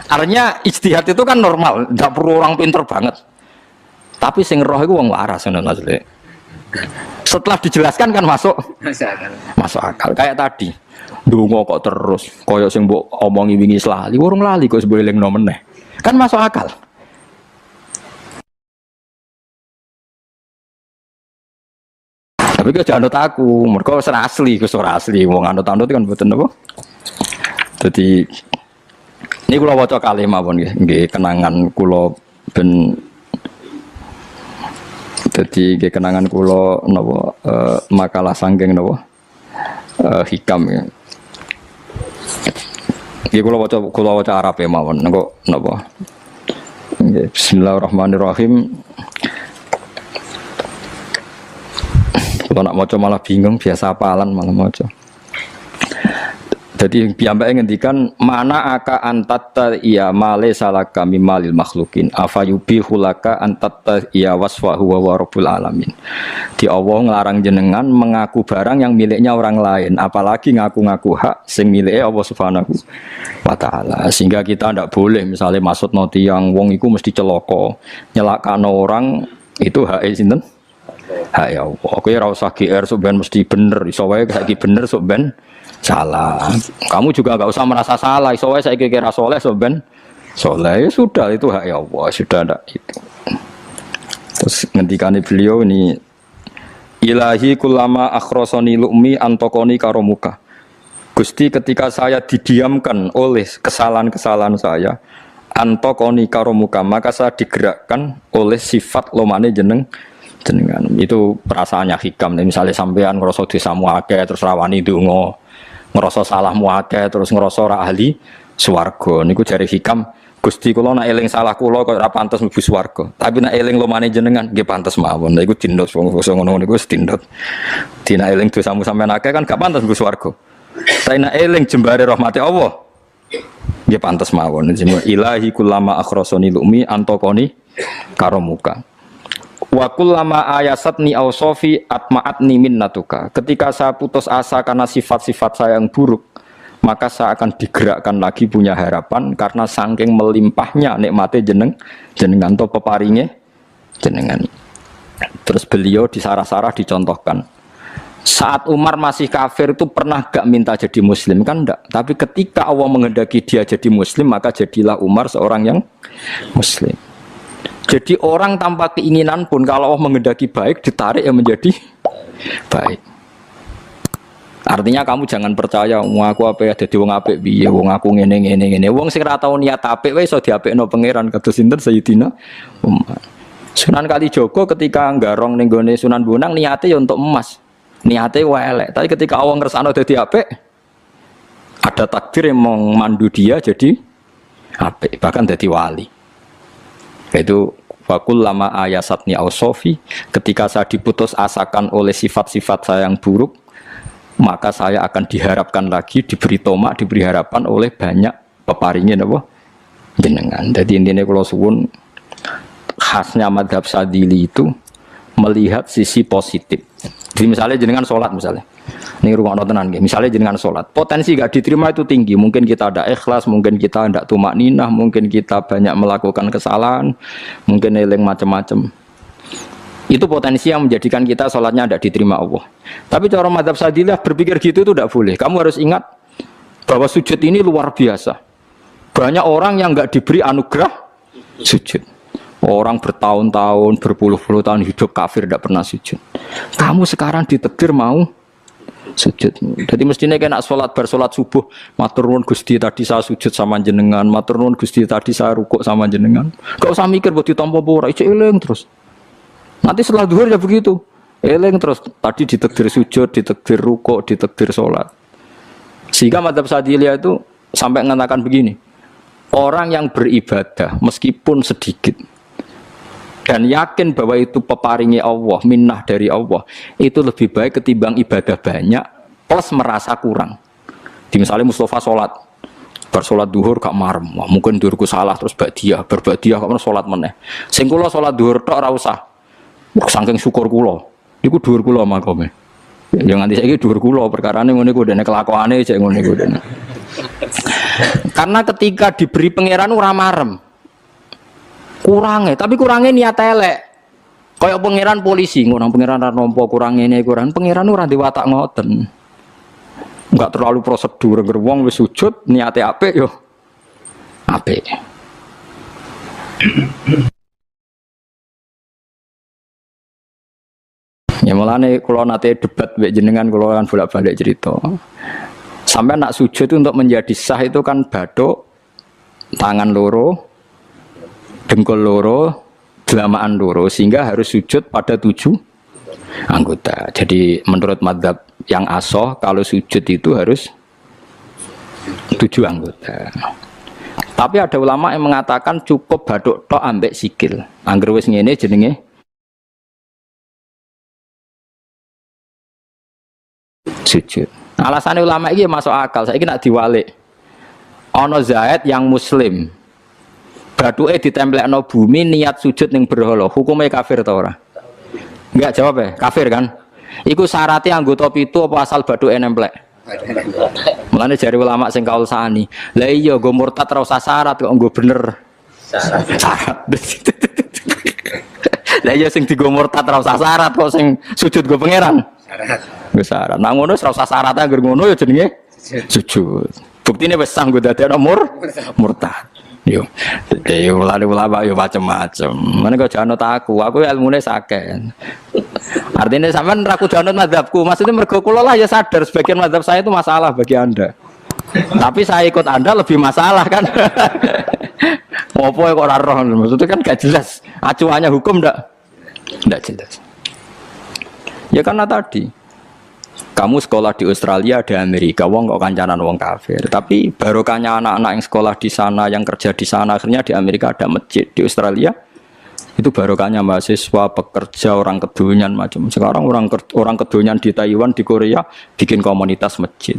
Speaker 3: Artinya ijtihad itu kan normal, tidak perlu orang pinter banget. Tapi sing roh itu wong waras ngono asli. Setelah dijelaskan kan masuk akal. Kayak tadi. Ndonga kok terus kaya sing mbok omongi wingi lali, urung lali kok sebule elingno meneh. Kan masuk akal. Tapi kok jangan anut aku, mergo ora asli, ora asli. Wong anut-anut kan mboten apa. Dadi ini kula waca kalih mawon nggih, kenangan kula ben dadi nggih kenangan kula napa makalah sanggeng napa hikam ya. Iki kula waca Arab ya mawon engko napa. Nggih, bismillahirrahmanirrahim. Kalau nak maca malah bingung, biasa apalan malah maca. Jadi piyambake ngendikan mana aka antatta iya male salaka mimalil makhlukin afayubihu laka antatta iya wasfahu wa rabbul alamin. Di Allah nglarang jenengan mengaku barang yang miliknya orang lain, apalagi ngaku-ngaku hak sing milike Allah Subhanahu wa taala. Sehingga kita ndak boleh misalnya maksud noti yang wong iku mesti celaka, nyelakano orang itu hak sinten? Hak ya Allah. Kowe ora usah GR sok ben mesti bener, iso wae saiki bener sok ben salah. Kamu juga enggak usah merasa salah. Iso wae saiki kira saleh sok ben saleh. Ya sudah, itu hak ya Allah, sudah ada itu. Terus ngendikane beliau ini ilahi kullama akhrasani lu'mi antokoni karomuka. Gusti, ketika saya didiamkan oleh kesalahan-kesalahan saya, antokoni karomuka, maka saya digerakkan oleh sifat lomane jenengan. Itu perasaannya hikam. Misalnya sampean ngerasa dosamu akeh terus rawani donga, ngerasa salahmu akeh terus ngerasa ora ahli swarga. Niku jare hikam, Gusti kula nak eling salah kula kok ora pantes mlebu swarga. Tapi nak eling lumane jenengan nggih pantes mawon. Lha iku dindot wong ngono niku wis dindot. Dina eling dosamu sampean akeh kan gak pantes mlebu swarga. Tapi nak eling jembare rahmate Allah nggih pantes mawon. Ilahi kullama akhrasani lumi antokoni karomuka. Wa kullama ayasatni ausofi atma'atni minnatuka. Ketika saya putus asa karena sifat-sifat saya yang buruk, maka saya akan digerakkan lagi punya harapan karena saking melimpahnya nikmate jenengan to peparinge jenengan. Terus beliau di sarah-sarah dicontohkan. Saat Umar masih kafir itu pernah gak minta jadi muslim kan enggak, tapi ketika Allah menghendaki dia jadi muslim, maka jadilah Umar seorang yang muslim. Jadi orang tanpa keinginan pun kalau Allah menghendaki baik ditarik yang menjadi baik. Artinya kamu jangan percaya wong aku apa ya dadi wong apik piye, wong aku ngene. Wong sing ora tau niat apik wae iso diapikno pangeran kados sinten Sayyidina Umar. Sunan Kalijaga ketika nggarong ning gone Sunan Bonang niate ya untuk emas. Niate wae elek, tapi ketika Allah ngersakno dadi apik ada takdir yang memandu dia jadi apik, bahkan dadi wali. Itu fakul lama ayasatni ausofi, ketika saya diputus asakan oleh sifat-sifat saya yang buruk, maka saya akan diharapkan lagi, diberi tomak, diberi harapan oleh banyak peparingin apa jenengan. Jadi intinya kalau suwun khasnya madhab Sadili itu melihat sisi positif. Jadi misalnya jenengan sholat misalnya, ini rumah tenan, misalnya jenengan sholat, potensi gak diterima itu tinggi. Mungkin kita ada ikhlas, mungkin kita tidak tumak ninah, mungkin kita banyak melakukan kesalahan, mungkin eling macam-macam. Itu potensi yang menjadikan kita sholatnya tidak diterima Allah. Tapi cara madhab Sadilah berpikir gitu itu tidak boleh. Kamu harus ingat bahwa sujud ini luar biasa. Banyak orang yang nggak diberi anugerah sujud. Orang bertahun-tahun, berpuluh-puluh tahun hidup kafir tidak pernah sujud. Kamu sekarang ditakdir mau sujud. Jadi mestinya kena sholat bersolat subuh, matur nuwun Gusti tadi saya sujud sama jenengan, matur nuwun Gusti tadi saya rukuk sama jenengan. Gak usah mikir buat ditampa ora, ijo eling terus. Nanti setelah zuhur ya begitu, eling terus. Tadi ditakdir sujud, ditakdir rukuk, ditakdir sholat. Sehingga madhab Sadiliyah itu sampai mengatakan begini. orang yang beribadah meskipun sedikit dan yakin bahwa itu peparingi Allah, minnah dari Allah, itu lebih baik ketimbang ibadah banyak plus merasa kurang. Di misalnya Mustafa sholat, bersolat duhur gak marem, wah, mungkin duhurku salah terus berbadiah kok sholat meneh. Sing kula sholat duhur tok ora usah. Saking syukur kula, niku duhur kula makome. Ya nganti saiki dhuwur kula perkarane ngene iku dene kelakuane cek ngene iku dene. Karena ketika diberi pangeran ora marem. Kurange, tapi kurange niat elek. Kaya pangeran polisi, ngono pangeran ra nampa kurang ngene kurang. Pangeran ora diwatak ngoten. Enggak terlalu prosedur ngger wong wis sujud niate apik yo apik. Ya mulane kula nate debat mbek jenengan kula kan bolak-balik cerita. Sampai nak sujud itu untuk menjadi sah itu kan bathuk, tangan loro, dengkul loro, delamaan loro sehingga harus sujud pada 7 anggota. Jadi menurut madzhab yang asoh kalau sujud itu harus 7 anggota. Tapi ada ulama yang mengatakan cukup bathuk tok ambek sikil. Angger wis ngene jenenge sujud. Alasannya ulama ini masuk akal. Saya nak diwalik. Ono Zaid yang Muslim, bathuke ditemplekno bumi niat sujud ning berhala. Hukumnya kafir ta ora? Enggak jawab ya, kafir kan? Iku syaratnya anggota pitu apa asal bathuke nemplek? Mulane jari ulama sing kaul sani. Lah iya nggo murtad ora usah syarat kok nggo bener. Syarat. Lah iya sing digo murtad ora usah syarat kok sing sujud nggo pangeran. Syarat. Nah ngono ora usah syarat anggere ngono ya jenenge sujud. Buktine wis sanggo dadekno murtad. Yo. Ulama yo macam-macam. Mene kok janut aku ilmune sakit. Artinya sampean ra kudu anut mazhabku. Maksudnya mergo kula lah ya sadar sebagian mazhab saya itu masalah bagi Anda. Tapi saya ikut Anda lebih masalah kan. Ngopo kok ora roh. Maksudnya kan gak jelas. Acuannya hukum ndak jelas. Ya karena tadi kamu sekolah di Australia, di Amerika, wong kok kancanan wong kafir. Tapi barokahnya anak-anak yang sekolah di sana, yang kerja di sana, akhirnya di Amerika ada masjid. Di Australia itu barokahnya mahasiswa, pekerja, orang kedonyan macam. Sekarang orang kedonyan di Taiwan, di Korea bikin komunitas masjid.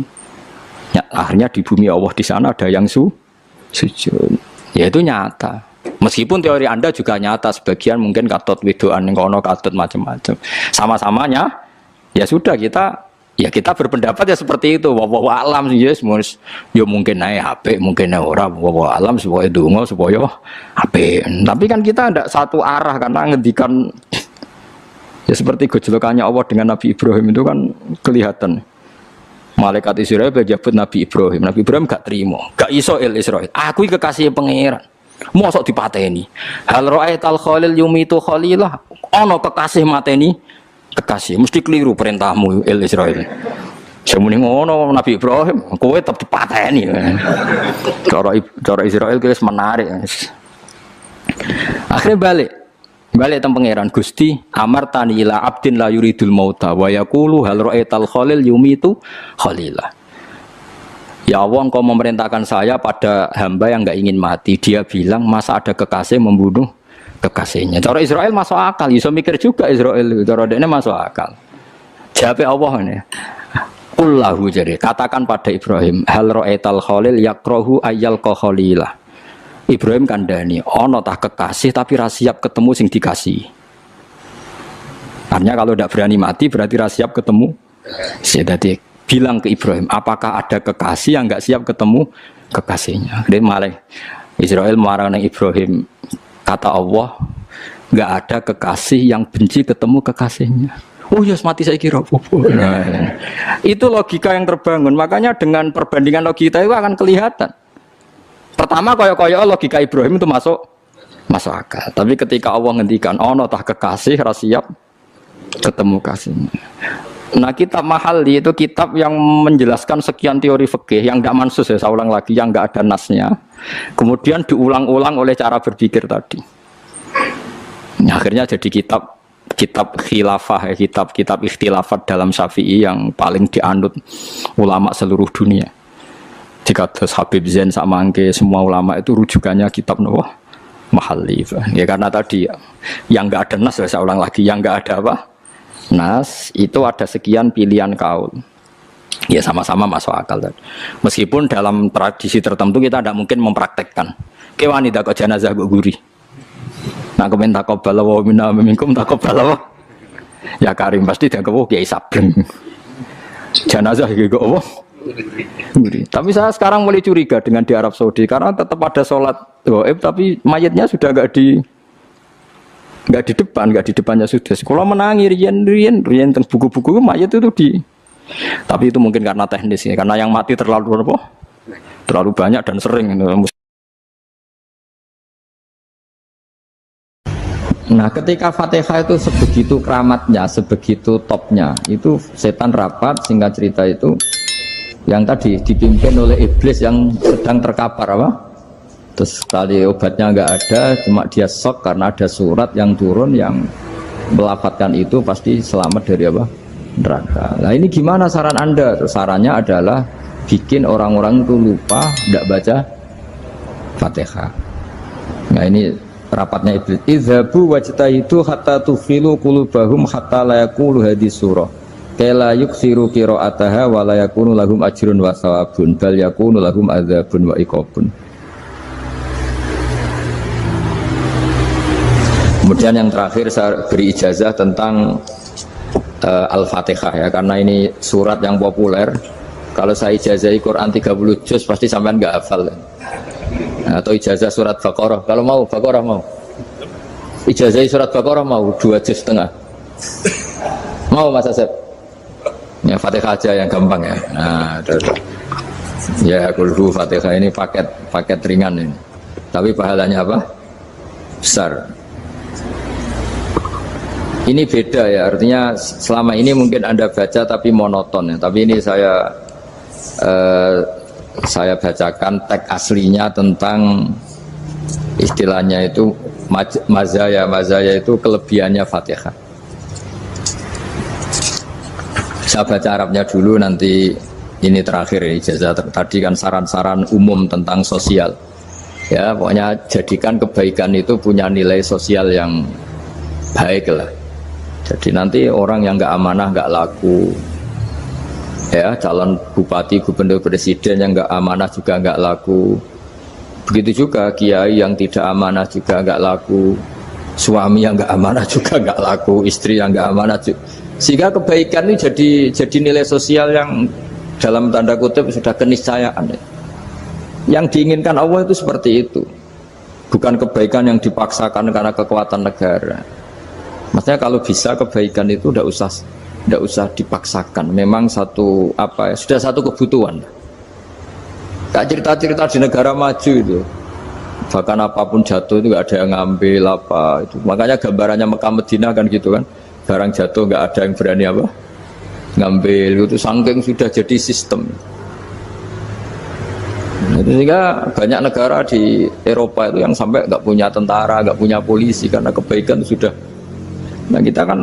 Speaker 3: Ya, akhirnya di bumi Allah di sana ada yang sujud. Ya itu nyata. Meskipun teori Anda juga nyata, sebagian mungkin katut wedoan yang kono katut macam-macam. Sama-samanya ya sudah kita berpendapat ya seperti itu. Wallahu alam sih yes, ya mungkin naik HP, mungkin naik ora. Wallahu alam supaya donga supaya HP. Tapi kan kita tidak satu arah karena ngendikan ya seperti gejolokannya Allah dengan Nabi Ibrahim itu kan kelihatan. Malaikat Israel berjabut Nabi Ibrahim. Nabi Ibrahim gak terima, gak iso Israel. Aku kekasih pangeran. Mosok dipateni. Hal ra'aital khalil yumitu khalilah. Ana kekasih mateni kekasih. Mesti keliru perintahmu Israel. Semune ngono Nabi Ibrahim, kowe tetep dipateni. Cara Israel wis menarik. Akhirnya balik teng pangeran Gusti amartani ila abdin la yuridul mauta wa yaqulu hal ra'aital khalil yumitu khalilah. Ya Allah, Engkau memerintahkan saya pada hamba yang enggak ingin mati. Dia bilang, masa ada kekasih membunuh kekasihnya. Cara Israel masuk akal. Bisa mikir juga Israel. Cara dia masuk akal. Jawab Allah ini. Qullahu jadi. Katakan pada Ibrahim. Hal ra'aital khalil yakrohu ayyal khalilah. Ibrahim kandani. Ono tah kekasih tapi rasiap ketemu sing dikasih. Artinya kalau tidak berani mati berarti rasiap ketemu. Jadi bilang ke Ibrahim, apakah ada kekasih yang enggak siap ketemu kekasihnya? Dia malah Israel marah dengan Ibrahim, kata Allah, enggak ada kekasih yang benci ketemu kekasihnya. Oh ya, mati saya kira. Nah, itu logika yang terbangun. Makanya dengan perbandingan logika itu akan kelihatan. Pertama, koyo-koyo logika Ibrahim itu masuk akal. Tapi ketika Allah ngendikan, ono tah kekasih rasiap ketemu kasihnya. Nah kitab Mahalli itu kitab yang menjelaskan sekian teori fikih yang tidak mansus ya, saya ulang lagi, yang nggak ada nasnya. Kemudian diulang-ulang oleh cara berpikir tadi. Nah, akhirnya jadi kitab khilafah, kitab ikhtilafat dalam Syafi'i yang paling dianut ulama seluruh dunia. Dikados Habib Zain sak mangke semua ulama itu rujukannya kitab nopo Mahalli. Ya karena tadi yang enggak ada nas, saya ulang lagi, yang enggak ada apa? Nas itu ada sekian pilihan kaul. Ya sama-sama masuk akal tadi. Meskipun dalam tradisi tertentu kita tidak mungkin mempraktekkan. Kewani tak jenazah kok guri. Nak komen takobala wa minna minkum takobala wa. Ya Karim pasti dak kewo Kiai Sableng. Jenazah iki kok apa? Guri. Tapi saya sekarang mulai curiga dengan di Arab Saudi karena tetap ada sholat gaib tapi mayatnya sudah enggak di depannya sudah. Kalau menangi rian teng buku-buku mayat itu di. Tapi itu mungkin karena teknis ya, karena yang mati terlalu apa? Terlalu banyak dan sering. Nah, ketika Fatihah itu sebegitu keramatnya, sebegitu topnya, itu setan rapat, singkat cerita itu yang tadi dipimpin oleh iblis yang sedang terkapar apa? Terus tali obatnya enggak ada, cuma dia shock karena ada surat yang turun yang melafatkan itu pasti selamat dari apa? Neraka. Nah ini gimana saran Anda? Terus sarannya adalah bikin orang-orang itu lupa tidak baca Fatihah. Nah ini rapatnya iblis. Idzabu wajtahidu hatta tufilu qulubahum hatta la yaqulu hadis surah. Kala yuksiru qira'ataha wa la yakunu lahum ajrun wa thawabun bal yakunu lahum adzabun wa iqabun. Kemudian yang terakhir saya beri ijazah tentang Al-Fatihah ya, karena ini surat yang populer. Kalau saya ijazahi Quran 30 juz pasti sampean nggak hafal. Atau ijazah surat Baqarah, kalau mau Baqarah mau. Ijazahi surat Baqarah mau 2 juz setengah. Mau Mas Asep? Ya Fatihah aja yang gampang ya. Nah, ya kulhu Fatihah ini paket ringan ini. Tapi pahalanya apa? Besar. Ini beda ya, artinya selama ini mungkin Anda baca tapi monoton ya. Tapi ini saya bacakan teks aslinya tentang istilahnya itu mazaya itu kelebihannya Fatihah. Saya baca Arabnya dulu, nanti ini terakhir ya, ijazah tadi kan saran-saran umum tentang sosial. Ya pokoknya jadikan kebaikan itu punya nilai sosial yang baik lah. Jadi nanti orang yang nggak amanah nggak laku, ya calon bupati, gubernur, presiden yang nggak amanah juga nggak laku. Begitu juga kiai yang tidak amanah juga nggak laku, suami yang nggak amanah juga nggak laku, istri yang nggak amanah juga. Sehingga kebaikan ini jadi nilai sosial yang dalam tanda kutip sudah keniscayaan. Yang diinginkan Allah itu seperti itu, bukan kebaikan yang dipaksakan karena kekuatan negara. Maksudnya kalau bisa kebaikan itu tidak usah dipaksakan. Memang satu apa ya, sudah satu kebutuhan. Kayak cerita-cerita di negara maju itu, bahkan apapun jatuh itu nggak ada yang ngambil apa itu. Makanya gambarannya Mekah Medina kan gitu kan, barang jatuh nggak ada yang berani apa ngambil itu, saking sudah jadi sistem. Sehingga banyak negara di Eropa itu yang sampai nggak punya tentara, nggak punya polisi karena kebaikan sudah. Nah kita kan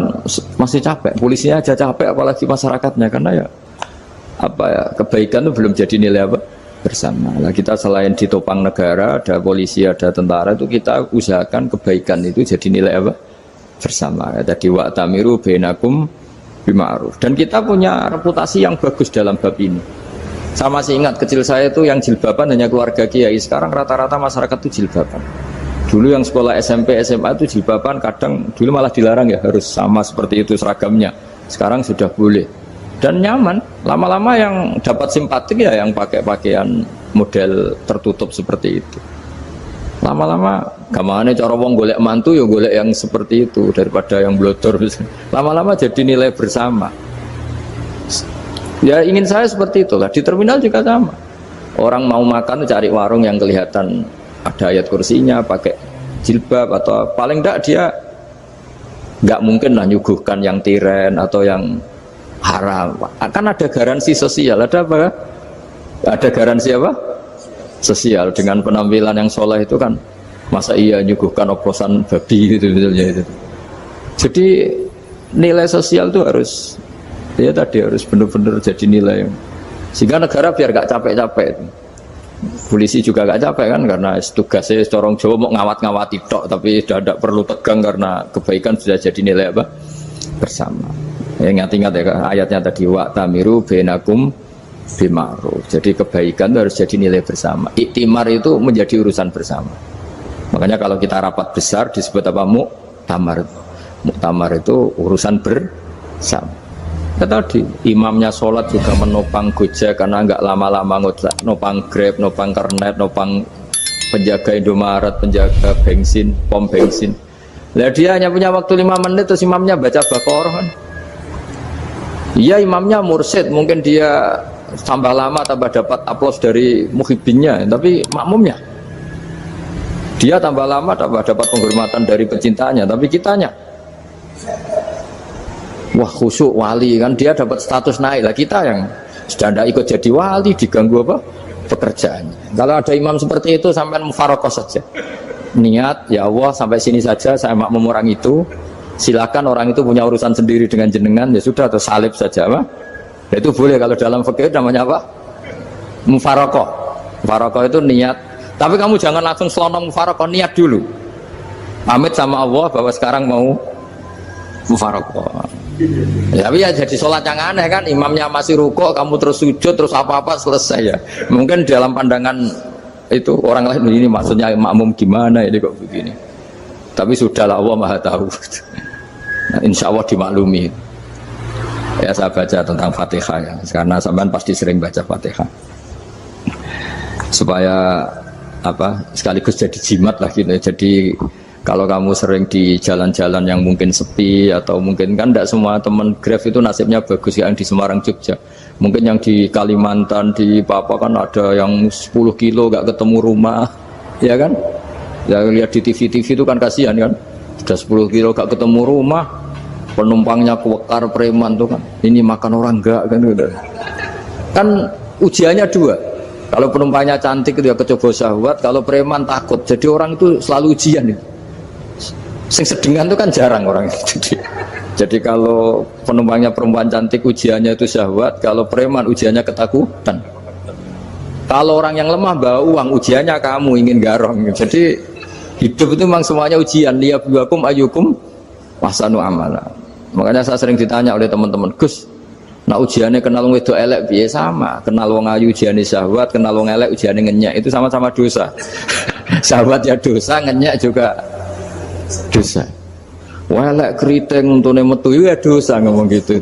Speaker 3: masih capek, polisinya aja capek apalagi masyarakatnya, karena ya apa ya, kebaikan itu belum jadi nilai apa bersama. Nah kita selain ditopang negara, ada polisi, ada tentara, itu kita usahakan kebaikan itu jadi nilai apa bersama. Ya, tadi wa'tamiru bainakum bima'ruf. Dan kita punya reputasi yang bagus dalam bab ini. Saya masih ingat kecil saya itu yang jilbaban hanya keluarga kiai. Sekarang rata-rata masyarakat itu jilbaban. Dulu yang sekolah SMP, SMA itu jilbaban kadang dulu malah dilarang ya, harus sama seperti itu seragamnya. Sekarang sudah boleh dan nyaman. Lama-lama yang dapat simpatik ya yang pakai pakaian model tertutup seperti itu. Lama-lama gamane cara wong golek mantu ya golek yang seperti itu daripada yang blodor. Lama-lama jadi nilai bersama. Ya ingin saya seperti itulah. Di terminal juga sama. Orang mau makan cari warung yang kelihatan ada ayat kursinya, pakai jilbab, atau paling enggak dia nggak mungkin lah nyuguhkan yang tiren atau yang haram. Kan ada garansi sosial, ada apa? Ada garansi apa? Sosial dengan penampilan yang soleh itu kan, masa iya nyuguhkan oplosan babi gitu misalnya itu. Jadi nilai sosial itu harus, ya tadi harus benar-benar jadi nilai. Sehingga negara biar nggak capek-capek itu. Polisi juga gak capek kan karena tugasnya corong Jawa mau ngawat-ngawati tok, tapi sudah tidak perlu tegang karena kebaikan sudah jadi nilai apa bersama. Ya, ingat-ingat ya ayatnya tadi wa tamiru bainakum bima'ruf. Jadi kebaikan itu harus jadi nilai bersama. Iktimar itu menjadi urusan bersama. Makanya kalau kita rapat besar disebut apa? Muktamar. Muktamar itu urusan bersama. Ya tadi imamnya sholat juga menopang Gojek karena nggak lama-lama nopang Grab, nopang Kernet, nopang penjaga Indomaret, penjaga bensin, pom bensin. Lah dia hanya punya waktu 5 menit terus imamnya baca Baqarah kan. Iya imamnya mursyid, mungkin dia tambah lama tambah dapat aplaus dari muhibbinnya, tapi makmumnya dia tambah lama tambah dapat penghormatan dari pecintanya, tapi kitanya wah khusyuk wali kan, dia dapat status naik lah, kita yang sudah tidak ikut jadi wali diganggu apa pekerjaannya. Kalau ada imam seperti itu sampai mufarokoh saja, niat ya Allah sampai sini saja saya makmum orang itu, silakan orang itu punya urusan sendiri dengan jenengan ya sudah, atau salib saja apa ya, itu boleh. Kalau dalam fikih namanya apa mufarokoh. Mufarokoh itu niat, tapi kamu jangan langsung selonong mufarokoh, niat dulu pamit sama Allah bahwa sekarang mau mufarokoh. Ya, tapi ya jadi sholat yang aneh kan, imamnya masih rukuk, kamu terus sujud, terus apa-apa selesai ya. Mungkin dalam pandangan itu orang lain ini maksudnya makmum gimana ini kok begini. Tapi sudahlah Allah Maha tahu. Nah, insya Allah dimaklumi. Ya saya baca tentang Fatihah ya, karena sampean pasti sering baca Fatihah. Supaya apa sekaligus jadi jimat lah gitu. Jadi kalau kamu sering di jalan-jalan yang mungkin sepi atau mungkin kan tidak semua teman Grab itu nasibnya bagus yang di Semarang Jogja. Mungkin yang di Kalimantan di Papua kan ada yang 10 kilo gak ketemu rumah, ya kan? Ya lihat di TV-TV itu kan kasihan kan. Sudah 10 kilo gak ketemu rumah, penumpangnya kuwekar preman tuh kan. Ini makan orang enggak kan udah. Kan ujiannya dua. Kalau penumpangnya cantik itu ya kecoba syahwat, kalau preman takut. Jadi orang itu selalu ujian itu. Sing sedengan itu kan jarang orang itu. Jadi kalau penumpangnya perempuan cantik ujiannya itu syahwat, kalau preman ujiannya ketakutan. Kalau orang yang lemah bawa uang ujiannya kamu ingin garong. Jadi hidup itu memang semuanya ujian. Liyabluwakum ayyukum ahsanu amala. Makanya saya sering ditanya oleh teman-teman, Gus, nah ujiannya kenal wong wedok elek piye? Sama. Kenal wong ayu ujiannya syahwat, kenal wong elek ujiannya ngenyek, itu sama-sama dosa. Syahwat ya dosa, ngenyek juga dosa. Welek keriting untune metu ya dosa, ngomong gitu.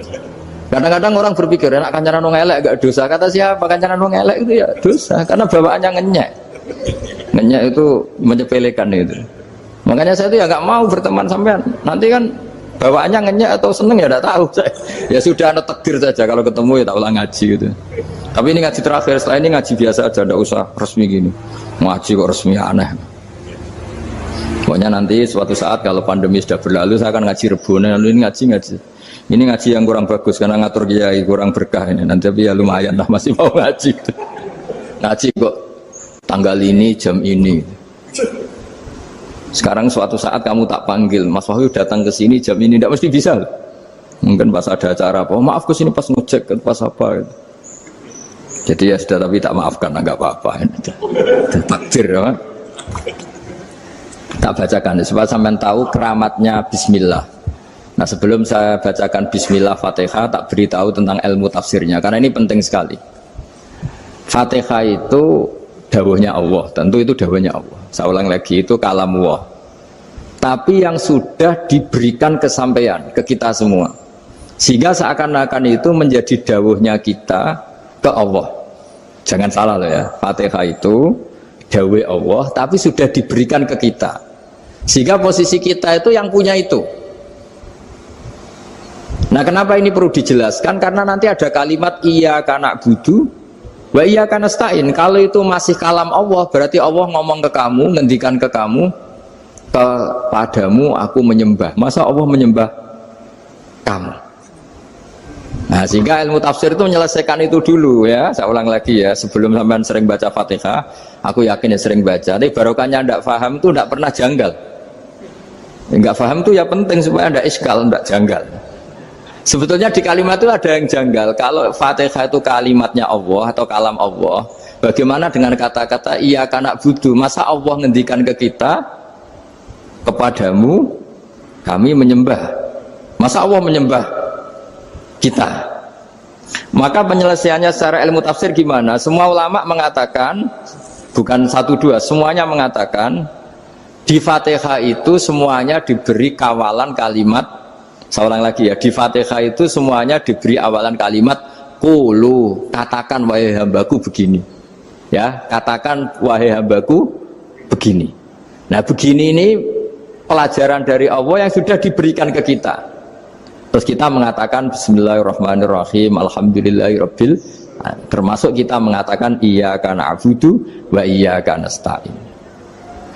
Speaker 3: Kadang-kadang orang berpikir enak kancanan wong elek gak dosa. Kata siapa kancanan wong elek itu ya dosa karena bawaannya ngenyek. Ngenyek itu menyepelekan itu. Makanya saya itu ya gak mau berteman sampean. Nanti kan bawaannya ngenyek atau seneng ya tidak tahu. Ya sudah ada takdir saja, kalau ketemu ya tak ulang ngaji gitu. Tapi ini ngaji terakhir, setelah ini ngaji biasa aja, tidak usah resmi gini. Ngaji kok resmi aneh. Pokoknya nanti suatu saat kalau pandemi sudah berlalu saya akan ngaji Rebona, lalu ini ngaji. Ini ngaji yang kurang bagus karena ngatur kiai kurang berkah ini. Nanti tapi ya lumayan lah masih mau ngaji. Ngaji kok tanggal ini jam ini. Sekarang suatu saat kamu tak panggil, Mas Wahyu datang ke sini jam ini, tidak mesti bisa. Mungkin pas ada acara apa, oh, maaf ke sini pas ngecek pas apa. Gitu. Jadi ya sudah, tapi tak maafkan, enggak apa-apa. Takdir ya. Tak bacakan supaya sampean tahu keramatnya bismillah. Nah, sebelum saya bacakan bismillah Fatihah, tak beritahu tentang ilmu tafsirnya karena ini penting sekali. Fatihah itu dawuhnya Allah, tentu itu dawuhnya Allah. Saya ulang lagi, itu kalamullah. Tapi yang sudah diberikan kesampaian ke kita semua. Sehingga seakan-akan itu menjadi dawuhnya kita ke Allah. Jangan salah loh ya. Fatihah itu dawuh Allah tapi sudah diberikan ke kita. Sehingga posisi kita itu yang punya itu. Nah, kenapa ini perlu dijelaskan? Karena nanti ada kalimat iyyaka na'budu wa iyyaka nasta'in. Kalau itu masih kalam Allah, berarti Allah ngomong ke kamu, ngendikan ke kamu, kepadamu aku menyembah. Masa Allah menyembah kamu? Nah, sehingga ilmu tafsir itu menyelesaikan itu dulu ya. Saya ulang lagi ya, sebelum sampean sering baca Fatihah, aku yakin ya sering baca. Tapi barokahnya tidak paham itu tidak pernah janggal. Enggak paham itu ya penting supaya tidak iskal, tidak janggal. Sebetulnya di kalimat itu ada yang janggal. Kalau Fatihah itu kalimatnya Allah atau kalam Allah, Bagaimana dengan kata-kata iya kana budu? Masa Allah ngendikan ke kita, kepadamu kami menyembah. Masa Allah menyembah kita? Maka penyelesaiannya secara ilmu tafsir gimana? Semua ulama mengatakan, bukan satu dua, semuanya mengatakan di Fatihah itu semuanya diberi kawalan kalimat. Saya ulang lagi ya, di Fatihah itu semuanya diberi awalan kalimat qulu, katakan wahai hambaku begini. Ya, katakan wahai hambaku begini. Nah, begini ini pelajaran dari Allah yang sudah diberikan ke kita. Terus kita mengatakan bismillahirrahmanirrahim, alhamdulillahirabbil, termasuk kita mengatakan iyyaka na'budu wa iyyaka nasta'in.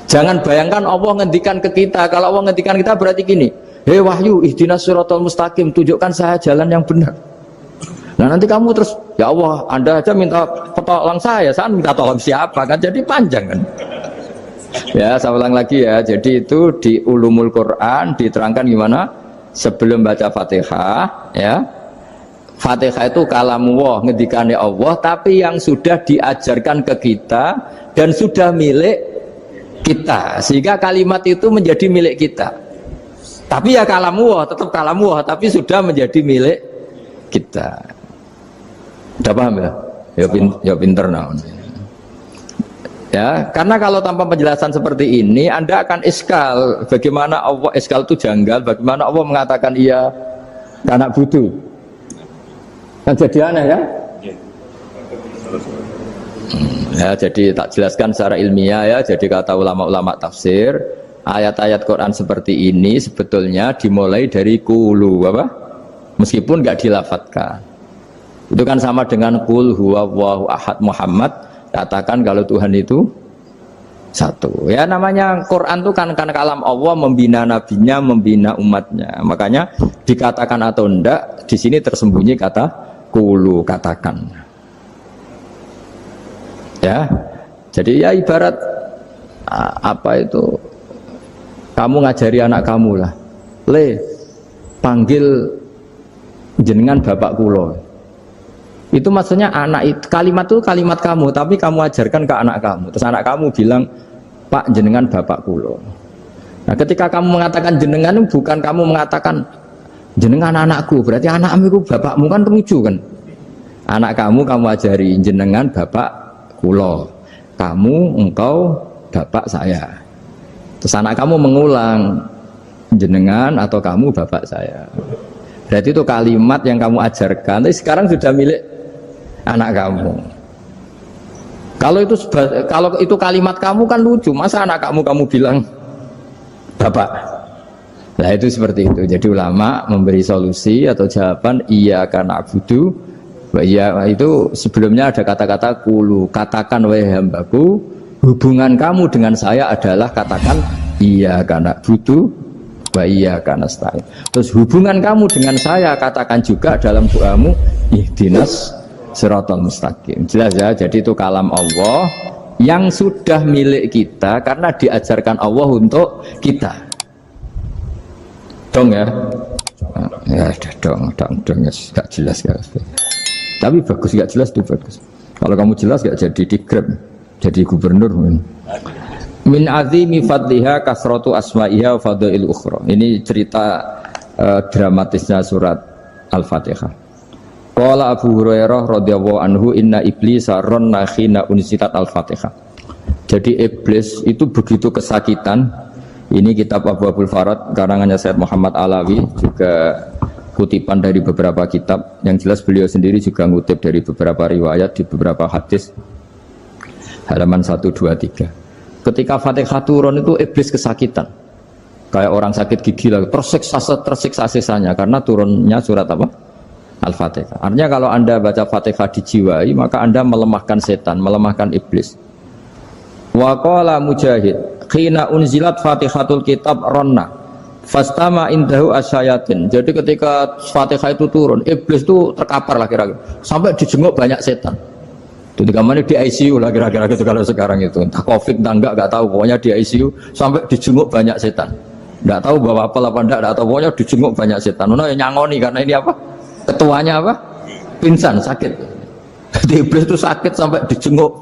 Speaker 3: Jangan bayangkan Allah ngendikan ke kita. Kalau Allah ngendikan kita berarti gini, hei wahyu ihdinas siratal mustaqim, tunjukkan saya jalan yang benar. Nah nanti kamu terus, ya Allah, Anda aja minta tolong saya minta tolong siapa kan, jadi panjang kan. Ya, saya ulang lagi ya, jadi itu di Ulumul Quran diterangkan gimana sebelum baca Fatihah, ya. Fatihah itu kalamullah, ngendikannya Allah, tapi yang sudah diajarkan ke kita dan sudah milik kita, sehingga kalimat itu menjadi milik kita. Tapi ya kalamullah, tetap kalamullah, tapi sudah menjadi milik kita. Udah paham ya? Ya pinter nah. Ya, karena kalau tanpa penjelasan seperti ini Anda akan iskal. Bagaimana Allah, iskal itu janggal, bagaimana Allah mengatakan iya karena butuh. Kan jadi aneh ya? Ya, jadi tak jelaskan secara ilmiah ya. Jadi kata ulama-ulama tafsir, ayat-ayat Quran seperti ini sebetulnya dimulai dari qulu apa? Meskipun nggak dilafatkan. Itu kan sama dengan qul huwallahu ahad Muhammad, katakan kalau Tuhan itu satu. Ya namanya Quran itu kan kalam Allah, membina nabinya, membina umatnya. Makanya dikatakan atau enggak, di sini tersembunyi kata qulu, katakan. Ya. Jadi ya ibarat apa itu? Kamu ngajari anak kamu lah. Le, panggil jenengan bapak kula. Itu maksudnya anak itu, kalimat itu kalimat kamu, tapi kamu ajarkan ke anak kamu. Terus anak kamu bilang, Pak jenengan bapak kulo. Nah ketika kamu mengatakan jenengan, bukan kamu mengatakan jenengan anakku, berarti anakmu itu bapakmu, kan lucu kan. Anak kamu ajari jenengan bapak kulo, kamu engkau bapak saya. Terus anak kamu mengulang jenengan atau kamu bapak saya. Berarti itu kalimat yang kamu ajarkan, tapi sekarang sudah milik anak kamu. Kalau itu kalimat kamu kan lucu, masa anak kamu bilang bapak. Nah itu seperti itu. Jadi ulama memberi solusi atau jawaban iyyaka na'budu wa iya, itu sebelumnya ada kata-kata qulu, katakan wahai hambaku, hubungan kamu dengan saya adalah katakan iyyaka na'budu wa iyyaka nasta'in. Terus hubungan kamu dengan saya katakan juga dalam doamu ihdinas siratal mustaqim. Jelas ya, jadi itu kalam Allah yang sudah milik kita karena diajarkan Allah untuk kita. Dong ya? Ya dong ya, gak jelas ya. Tapi bagus, gak jelas itu bagus. Kalau kamu jelas gak jadi digrab, jadi gubernur. Min azimi fadliha kasratu asma'iha wa fadail ukhra. Ini cerita dramatisnya surat Al-Fatihah. Qala Abu Hurairah radhiyallahu anhu inna iblisa ranna khina unsitat Al-Fatihah. Jadi iblis itu begitu kesakitan. Ini kitab Abwaabul Farad karangannya Syed Muhammad Alawi, juga kutipan dari beberapa kitab. Yang jelas beliau sendiri juga ngutip dari beberapa riwayat di beberapa hadis. Halaman 123. Ketika Fatihah turun itu iblis kesakitan. Kayak orang sakit gigi lah, tersiksa sisanya karena turunnya surat apa? Al-Fatihah. Artinya kalau Anda baca Fatihah dijiwai, maka Anda melemahkan setan, melemahkan iblis. Wa qala Mujahid, khina unzilat Fatihatul kitab ronna fastama indahu asyayatin. Jadi ketika Fatihah itu turun, iblis itu terkapar lah kira-kira. Sampai dijenguk banyak setan. Itu mana di ICU lah kira-kira gitu kalau sekarang itu. Entah Covid entah enggak tahu, pokoknya di ICU sampai dijenguk banyak setan. Enggak tahu bawa apa enggak tahu, pokoknya dijenguk banyak setan. Ono yang nyangoni karena ini apa? Ketuanya apa? Pingsan, sakit. Jadi iblis itu sakit sampai dijenguk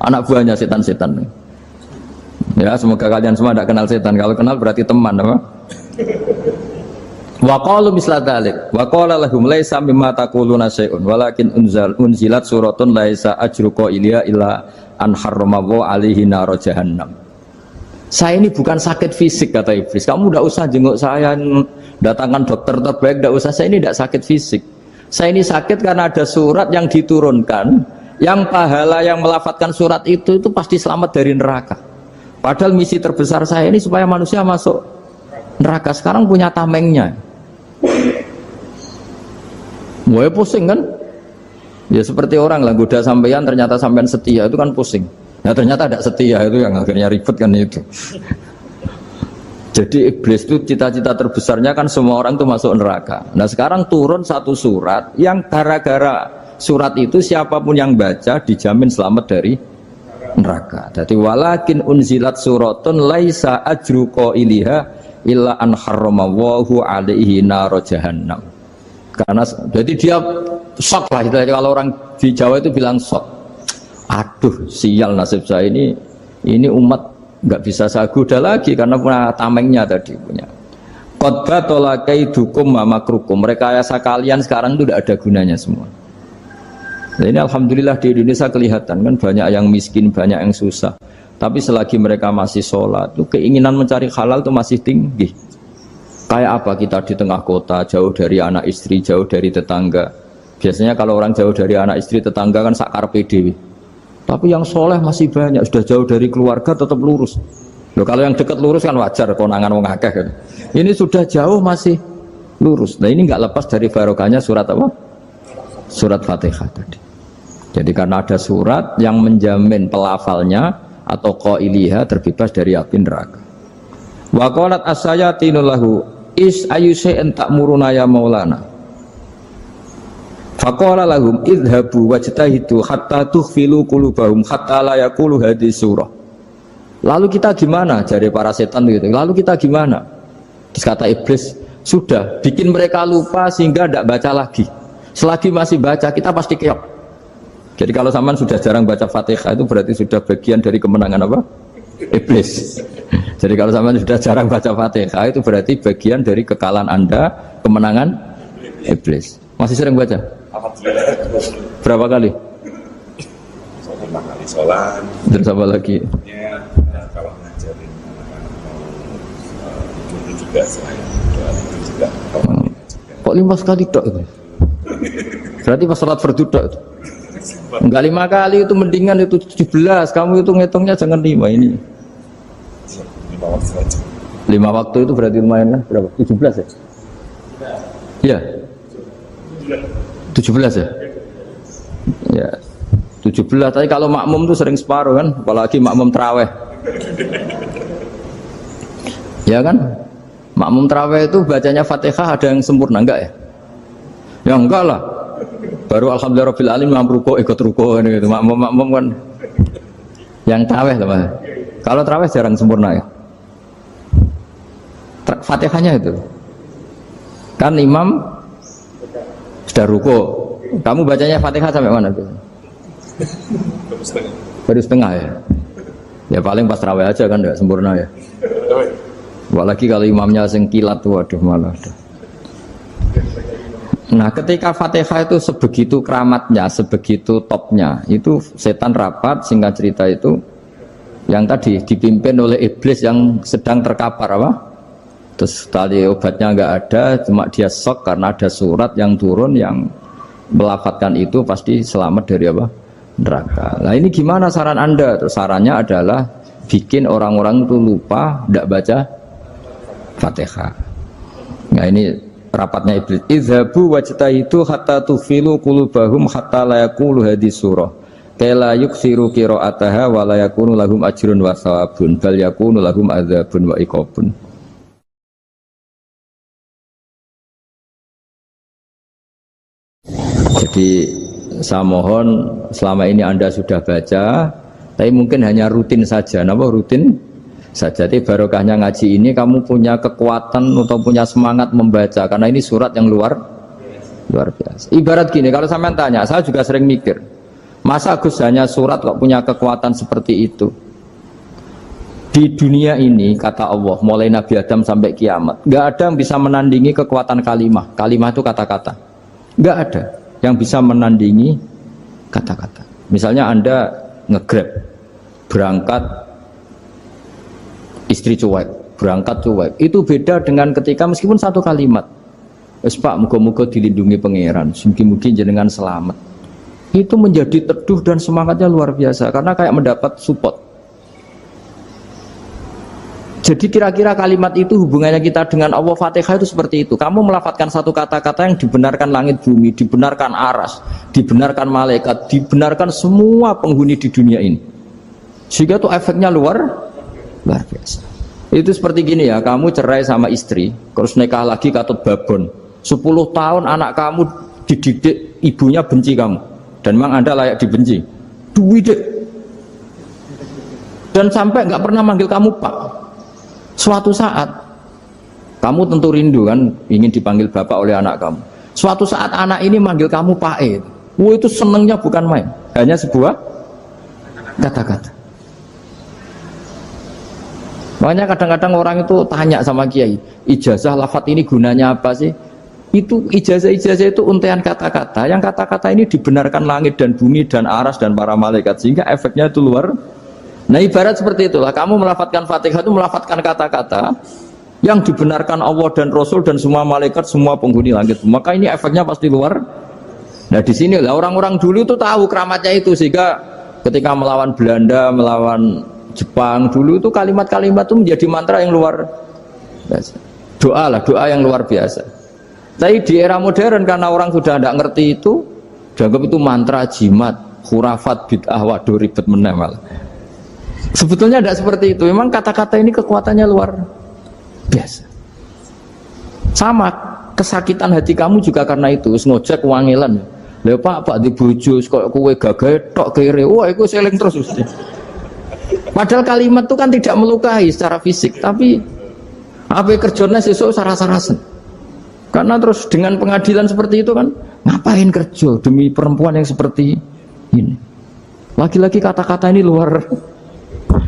Speaker 3: anak buahnya setan-setan. Ya, semoga kalian semua tidak kenal setan. Kalau kenal berarti teman, apa? Wa qalu misla dzalik. Wa qala lahum laisa mimma taquluna syai'un walakin unzilat suratun laisa ajru qailiha illa an harrama alaihi nar jahannam. Saya ini bukan sakit fisik kata iblis. Kamu tidak usah jenguk saya, datangkan dokter terbaik, tidak usah. Saya ini tidak sakit fisik. Saya ini sakit karena ada surat yang diturunkan, yang pahala yang melafatkan surat itu pasti selamat dari neraka. Padahal misi terbesar saya ini supaya manusia masuk neraka. Sekarang punya tamengnya. Mulai pusing kan? Ya seperti orang lah, goda sampean ternyata sampean setia, itu kan pusing. Nah ternyata tidak setia, itu yang akhirnya ribet kan itu. Jadi iblis itu cita-cita terbesarnya kan semua orang itu masuk neraka. Nah sekarang turun satu surat yang gara-gara surat itu siapapun yang baca dijamin selamat dari neraka. Jadi walakin unzilat suratun laisa ajru qailiha illa an harramallahu alaihi nar jahannam. Karena jadi dia shock lah, kalau orang di Jawa itu bilang shock. Aduh, sial nasib saya ini umat nggak bisa saya goda lagi karena punya tamengnya tadi punya. Qad batala kaidukum wa makrukum. Rekayasa kalian sekarang itu tidak ada gunanya semua. Nah, ini alhamdulillah di Indonesia kelihatan kan banyak yang miskin, banyak yang susah. Tapi selagi mereka masih sholat, tuh keinginan mencari halal itu masih tinggi. Kayak apa kita di tengah kota, jauh dari anak istri, jauh dari tetangga. Biasanya kalau orang jauh dari anak istri, tetangga kan sakar PDW. Tapi yang soleh masih banyak, sudah jauh dari keluarga tetap lurus. Loh, kalau yang dekat lurus kan wajar, konangan wong akeh kan. Ini sudah jauh masih lurus. Nah ini nggak lepas dari barokahnya surat apa? Surat Fatihah tadi. Jadi karena ada surat yang menjamin pelafalnya atau qailiha terbebas dari api neraka. Wa qalat as-sayatinu lahu is ayyusai'in ta'muruna ya maulana. Faqala lahum idhabu wajtahidu hatta tukhfilu qulubahum hatta la yaqulu hadhihi surah. Lalu kita gimana? Jari para setan gitu. Lalu kita gimana? Terus kata iblis, sudah bikin mereka lupa sehingga tidak baca lagi. Selagi masih baca kita pasti keok. Jadi kalau sampean sudah jarang baca Fatihah itu berarti sudah bagian dari kemenangan apa? Iblis. Jadi kalau sampean sudah jarang baca Fatihah itu berarti bagian dari kekalahan Anda, kemenangan iblis. Masih sering baca? Berapa kali?
Speaker 4: 5 kali sholat.
Speaker 3: Terus apa lagi?
Speaker 4: Ya, kalau ngajarin itu juga saya itu juga.
Speaker 3: Kok 5 kali tok itu? Berarti pas sholat fardu tok itu? Enggak 5 kali itu mendingan itu 17. Kamu itu ngitungnya jangan 5 ini.
Speaker 4: 5 waktu saja.
Speaker 3: 5 waktu itu berarti lumayan kan? Berapa? 17 ya? Iya. 17 ya? Ya. 17, tapi kalau makmum tuh sering separuh kan, apalagi makmum terawih. Ya kan? Makmum terawih itu bacanya Fatihah ada yang sempurna enggak ya? Ya enggak lah. Baru alhamdulillah rabbil alamin ruko ikut ruko gitu. Makmum kan yang terawih teman. Kalau terawih jarang sempurna ya. Fatihahnya itu. Kan imam sudah ruko. Kamu bacanya Fatihah sampai mana tuh? Baru setengah ya. Ya paling pas terawih aja kan enggak sempurna ya. Apalagi kalau imamnya sing kilat tuh waduh malah. Nah ketika Fatihah itu sebegitu keramatnya, sebegitu topnya, itu setan rapat, singkat cerita itu yang tadi dipimpin oleh iblis yang sedang terkapar apa? Terus tadi obatnya nggak ada, cuma dia shock karena ada surat yang turun yang melafatkan itu pasti selamat dari apa? Neraka. Nah ini gimana saran Anda? Terus sarannya adalah bikin orang-orang itu lupa, tidak baca Fatihah. Nah ini rapatnya iblis. Idhabu wajtahidu hatta tufilu qulubahum hatta la yaqulu hadhihi surah. Kala yuksiru qira'ataha wa la yakunu lahum ajrun wa thawabun bal yakunu lahum adzabun wa iqabun. Jadi saya mohon selama ini Anda sudah baca, tapi mungkin hanya rutin saja. Napa rutin saja? Jadi barokahnya ngaji ini kamu punya kekuatan atau punya semangat membaca karena ini surat yang luar biasa. Ibarat gini, kalau sampean tanya, saya juga sering mikir. Masa Gus hanya surat kok punya kekuatan seperti itu? Di dunia ini kata Allah, mulai Nabi Adam sampai kiamat, nggak ada yang bisa menandingi kekuatan kalimah. Kalimah itu kata-kata. Nggak ada yang bisa menandingi kata-kata. Misalnya Anda nge-grab, berangkat istri cuek, berangkat cuek. Itu beda dengan ketika meskipun satu kalimat. Wes Pak, muga-muga dilindungi pangeran, mungkin-mungkin jenengan selamat. Itu menjadi teduh dan semangatnya luar biasa karena kayak mendapat support. Jadi kira-kira kalimat itu hubungannya kita dengan Allah. Fatihah itu seperti itu. Kamu melafadzkan satu kata-kata yang dibenarkan langit bumi, dibenarkan aras, dibenarkan malaikat, dibenarkan semua penghuni di dunia ini. Sehingga itu efeknya luar biasa. Itu seperti gini ya, kamu cerai sama istri, terus nikah lagi katut babon. 10 tahun anak kamu dididik, ibunya benci kamu. Dan memang Anda layak dibenci. Duwidek. Dan sampai nggak pernah manggil kamu Pak. Suatu saat kamu tentu rindu kan ingin dipanggil bapak oleh anak kamu. Suatu saat anak ini manggil kamu Pak E. Wah, itu senengnya bukan main. Hanya sebuah kata-kata. Makanya kadang-kadang orang itu tanya sama kiai, ijazah lafadz ini gunanya apa sih? Itu ijazah-ijazah itu untaian kata-kata. Yang kata-kata ini dibenarkan langit dan bumi dan aras dan para malaikat, sehingga efeknya itu luar. Nah ibarat seperti itulah, kamu melafadzkan Fatihah itu melafadzkan kata-kata yang dibenarkan Allah dan Rasul dan semua malaikat, semua penghuni langit. Maka ini efeknya pasti luar. Nah di sini lah orang-orang dulu itu tahu keramatnya itu, sehingga ketika melawan Belanda, melawan Jepang dulu itu kalimat-kalimat itu menjadi mantra yang luar biasa. Doa lah, doa yang luar biasa. Tapi di era modern karena orang sudah tidak ngerti itu, dianggap itu mantra, jimat, khurafat, bid'ah, waduh ribet menemal. Sebetulnya tidak seperti itu. Memang kata-kata ini kekuatannya luar biasa. Sama kesakitan hati kamu juga karena itu. Ngojek wangilan. Lha Pak di bojo kok kowe gagahe tok kere. Wah, iku seling terus. Padahal kalimat itu kan tidak melukai secara fisik, tapi apa kerjanya sesuk saras-sarasen. Karena terus dengan pengadilan seperti itu kan, ngapain kerja demi perempuan yang seperti ini? Lagi-lagi kata-kata ini luar.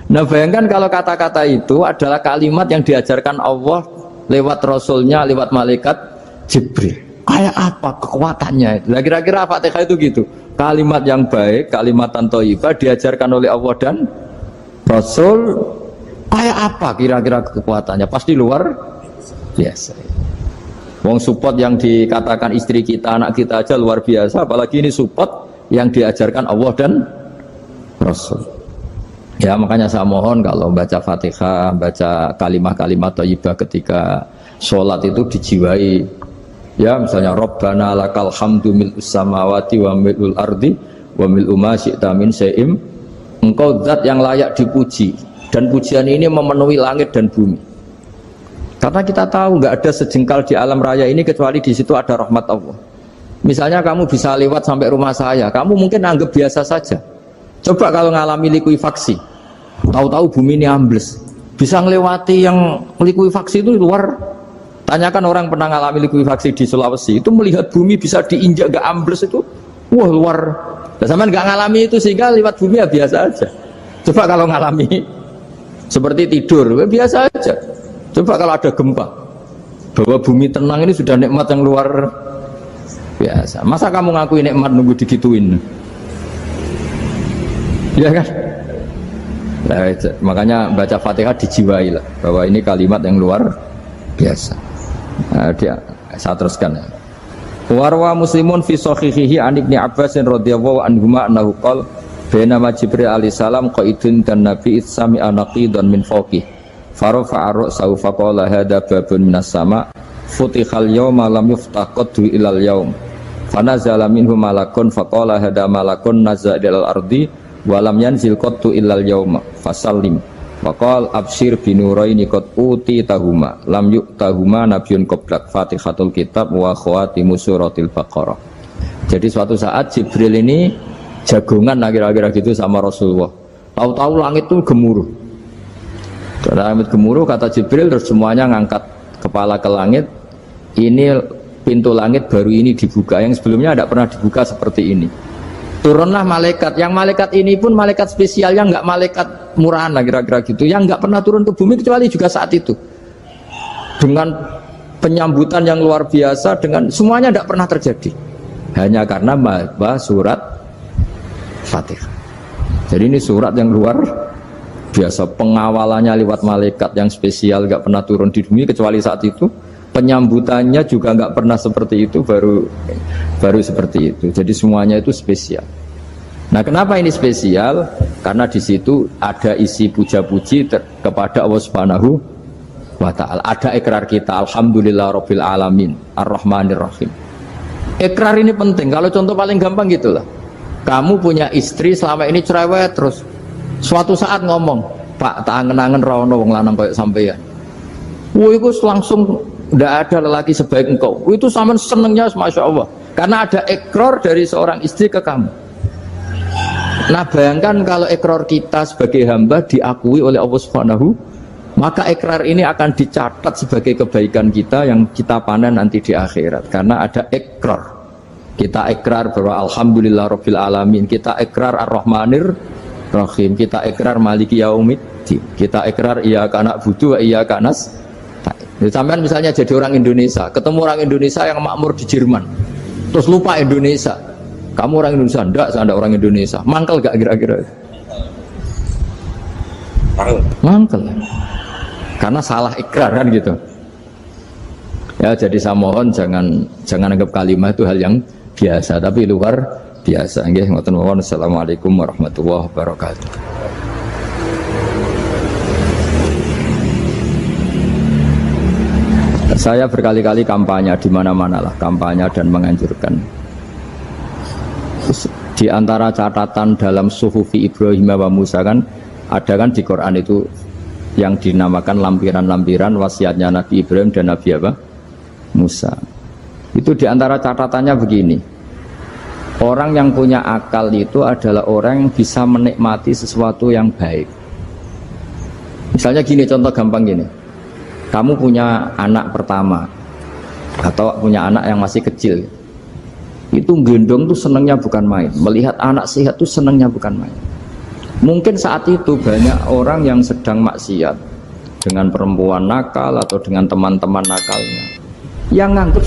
Speaker 3: Nah bayangkan kalau kata-kata itu adalah kalimat yang diajarkan Allah lewat Rasulnya, lewat malaikat Jibril. Kayak apa kekuatannya itu? Nah kira-kira Fatihah itu gitu. Kalimat yang baik, kalimatan thayyibah diajarkan oleh Allah dan Rasul. Kayak apa kira-kira kekuatannya? Pasti luar biasa. Wong support yang dikatakan istri kita, anak kita aja luar biasa. Apalagi ini support yang diajarkan Allah dan Rasul. Ya makanya saya mohon kalau baca Fatihah, baca kalimat-kalimat thayyibah ketika sholat itu dijiwai. Ya misalnya Rabbana lakal hamdu mil'us samawati wa mil'ul ardi wa mil'u ma syi'ta min syai'im. Engkau zat yang layak dipuji, dan pujian ini memenuhi langit dan bumi. Karena kita tahu nggak ada sejengkal di alam raya ini kecuali di situ ada rahmat Allah. Misalnya kamu bisa lewat sampai rumah saya, kamu mungkin anggap biasa saja. Coba kalau ngalami likuifaksi, tahu-tahu bumi ini ambles, bisa ngelewati yang likuifaksi itu luar. Tanyakan orang pernah ngalami likuifaksi di Sulawesi, itu melihat bumi bisa diinjak gak ambles itu, wah luar. Nah, sama nggak ngalami itu sehingga lewat bumi ya biasa aja. Coba kalau ngalami seperti tidur, ya biasa aja. Coba kalau ada gempa, bahwa bumi tenang ini sudah nikmat yang luar biasa. Masa kamu ngaku nikmat nunggu digituin? Ya kan? Nah, makanya baca Fatihah dijiwai lah bahwa ini kalimat yang luar biasa. Nah, saya teruskan ya. Warwa Muslimun fi sahihihi an Ibnu Abbas radhiyallahu anhuma annahu qala bainama Jibril alaihi salam qaidun dan Nabi sami anaqidan min fawqih farafa'a ra'sahu faqala hadza babun minas sama futihal yawma lam yuftaqadu ilal yaum fanazala minhu malakun faqala hadza malakun nazala ilal ardi walam yanzil qattu illal yauma fasallim waqal absyir binuraini qad uti tahuma lam yu'tahuma nabiyyun qablak Fatihatul kitab wa khawatimu suratil baqarah. Jadi suatu saat Jibril ini jagongan kira-kira gitu sama Rasulullah. Tahu-tahu langit itu gemuruh. Karena langit gemuruh kata Jibril terus semuanya ngangkat kepala ke langit. Ini pintu langit baru ini dibuka, yang sebelumnya tidak pernah dibuka seperti ini. turunlah malaikat. Yang malaikat ini pun malaikat spesial, yang nggak malaikat murahan lah kira-kira gitu, yang nggak pernah turun ke bumi kecuali juga saat itu dengan penyambutan yang luar biasa, dengan semuanya tidak pernah terjadi hanya karena bahwa surat Fatihah. Jadi ini surat yang luar biasa, pengawalannya lewat malaikat yang spesial, nggak pernah turun di bumi kecuali saat itu, penyambutannya juga nggak pernah seperti itu, baru seperti itu. Jadi semuanya itu spesial. Nah, kenapa ini spesial? Karena di situ ada isi puja-puji kepada Allah Subhanahu wa ta'ala. Ada ikrar kita, alhamdulillah rabbil alamin, ar-rahmanir rahim. Ikrar ini penting. Kalau contoh paling gampang gitulah, kamu punya istri selama ini cerewet terus, suatu saat ngomong, Pak, tak angen-angen rawono wong lanang kayak sampeyan. Wah, itu langsung tidak ada lelaki sebaik engkau. Itu sama senengnya, masya Allah, karena ada ikrar dari seorang istri ke kamu. Nah, bayangkan kalau ikrar kita sebagai hamba diakui oleh Allah Subhanahu, maka ikrar ini akan dicatat sebagai kebaikan kita yang kita panen nanti di akhirat, karena ada ikrar. Kita ikrar bahwa alhamdulillah rabbil alamin, kita ikrar ar-rahmanir rahim, kita ikrar maliki yaumiddin, kita ikrar iyyaka na'budu wa iyyaka nasta'in. Sampean misalnya jadi orang Indonesia, ketemu orang Indonesia yang makmur di Jerman, terus lupa Indonesia. Kamu orang Indonesia? Enggak, saya enggak orang Indonesia. Mangkel gak kira-kira? Mangkel. Karena salah ikrar kan gitu. Ya, jadi saya mohon jangan anggap kalimat itu hal yang biasa, tapi luar biasa. Nggih, ngoten mawon. Assalamualaikum warahmatullahi wabarakatuh. Saya berkali-kali kampanye di mana-mana lah, kampanye dan menganjurkan. Di antara catatan dalam Suhufi Ibrahim wa Musa kan ada kan di Quran itu yang dinamakan lampiran-lampiran wasiatnya Nabi Ibrahim dan Nabi apa? Musa. Itu di antara catatannya begini. Orang yang punya akal itu adalah orang yang bisa menikmati sesuatu yang baik. Misalnya gini, contoh gampang gini. Kamu punya anak pertama atau punya anak yang masih kecil. Itu gendong tuh senangnya bukan main, melihat anak sehat tuh senangnya bukan main. Mungkin saat itu banyak orang yang sedang maksiat dengan perempuan nakal atau dengan teman-teman nakalnya yang nganggep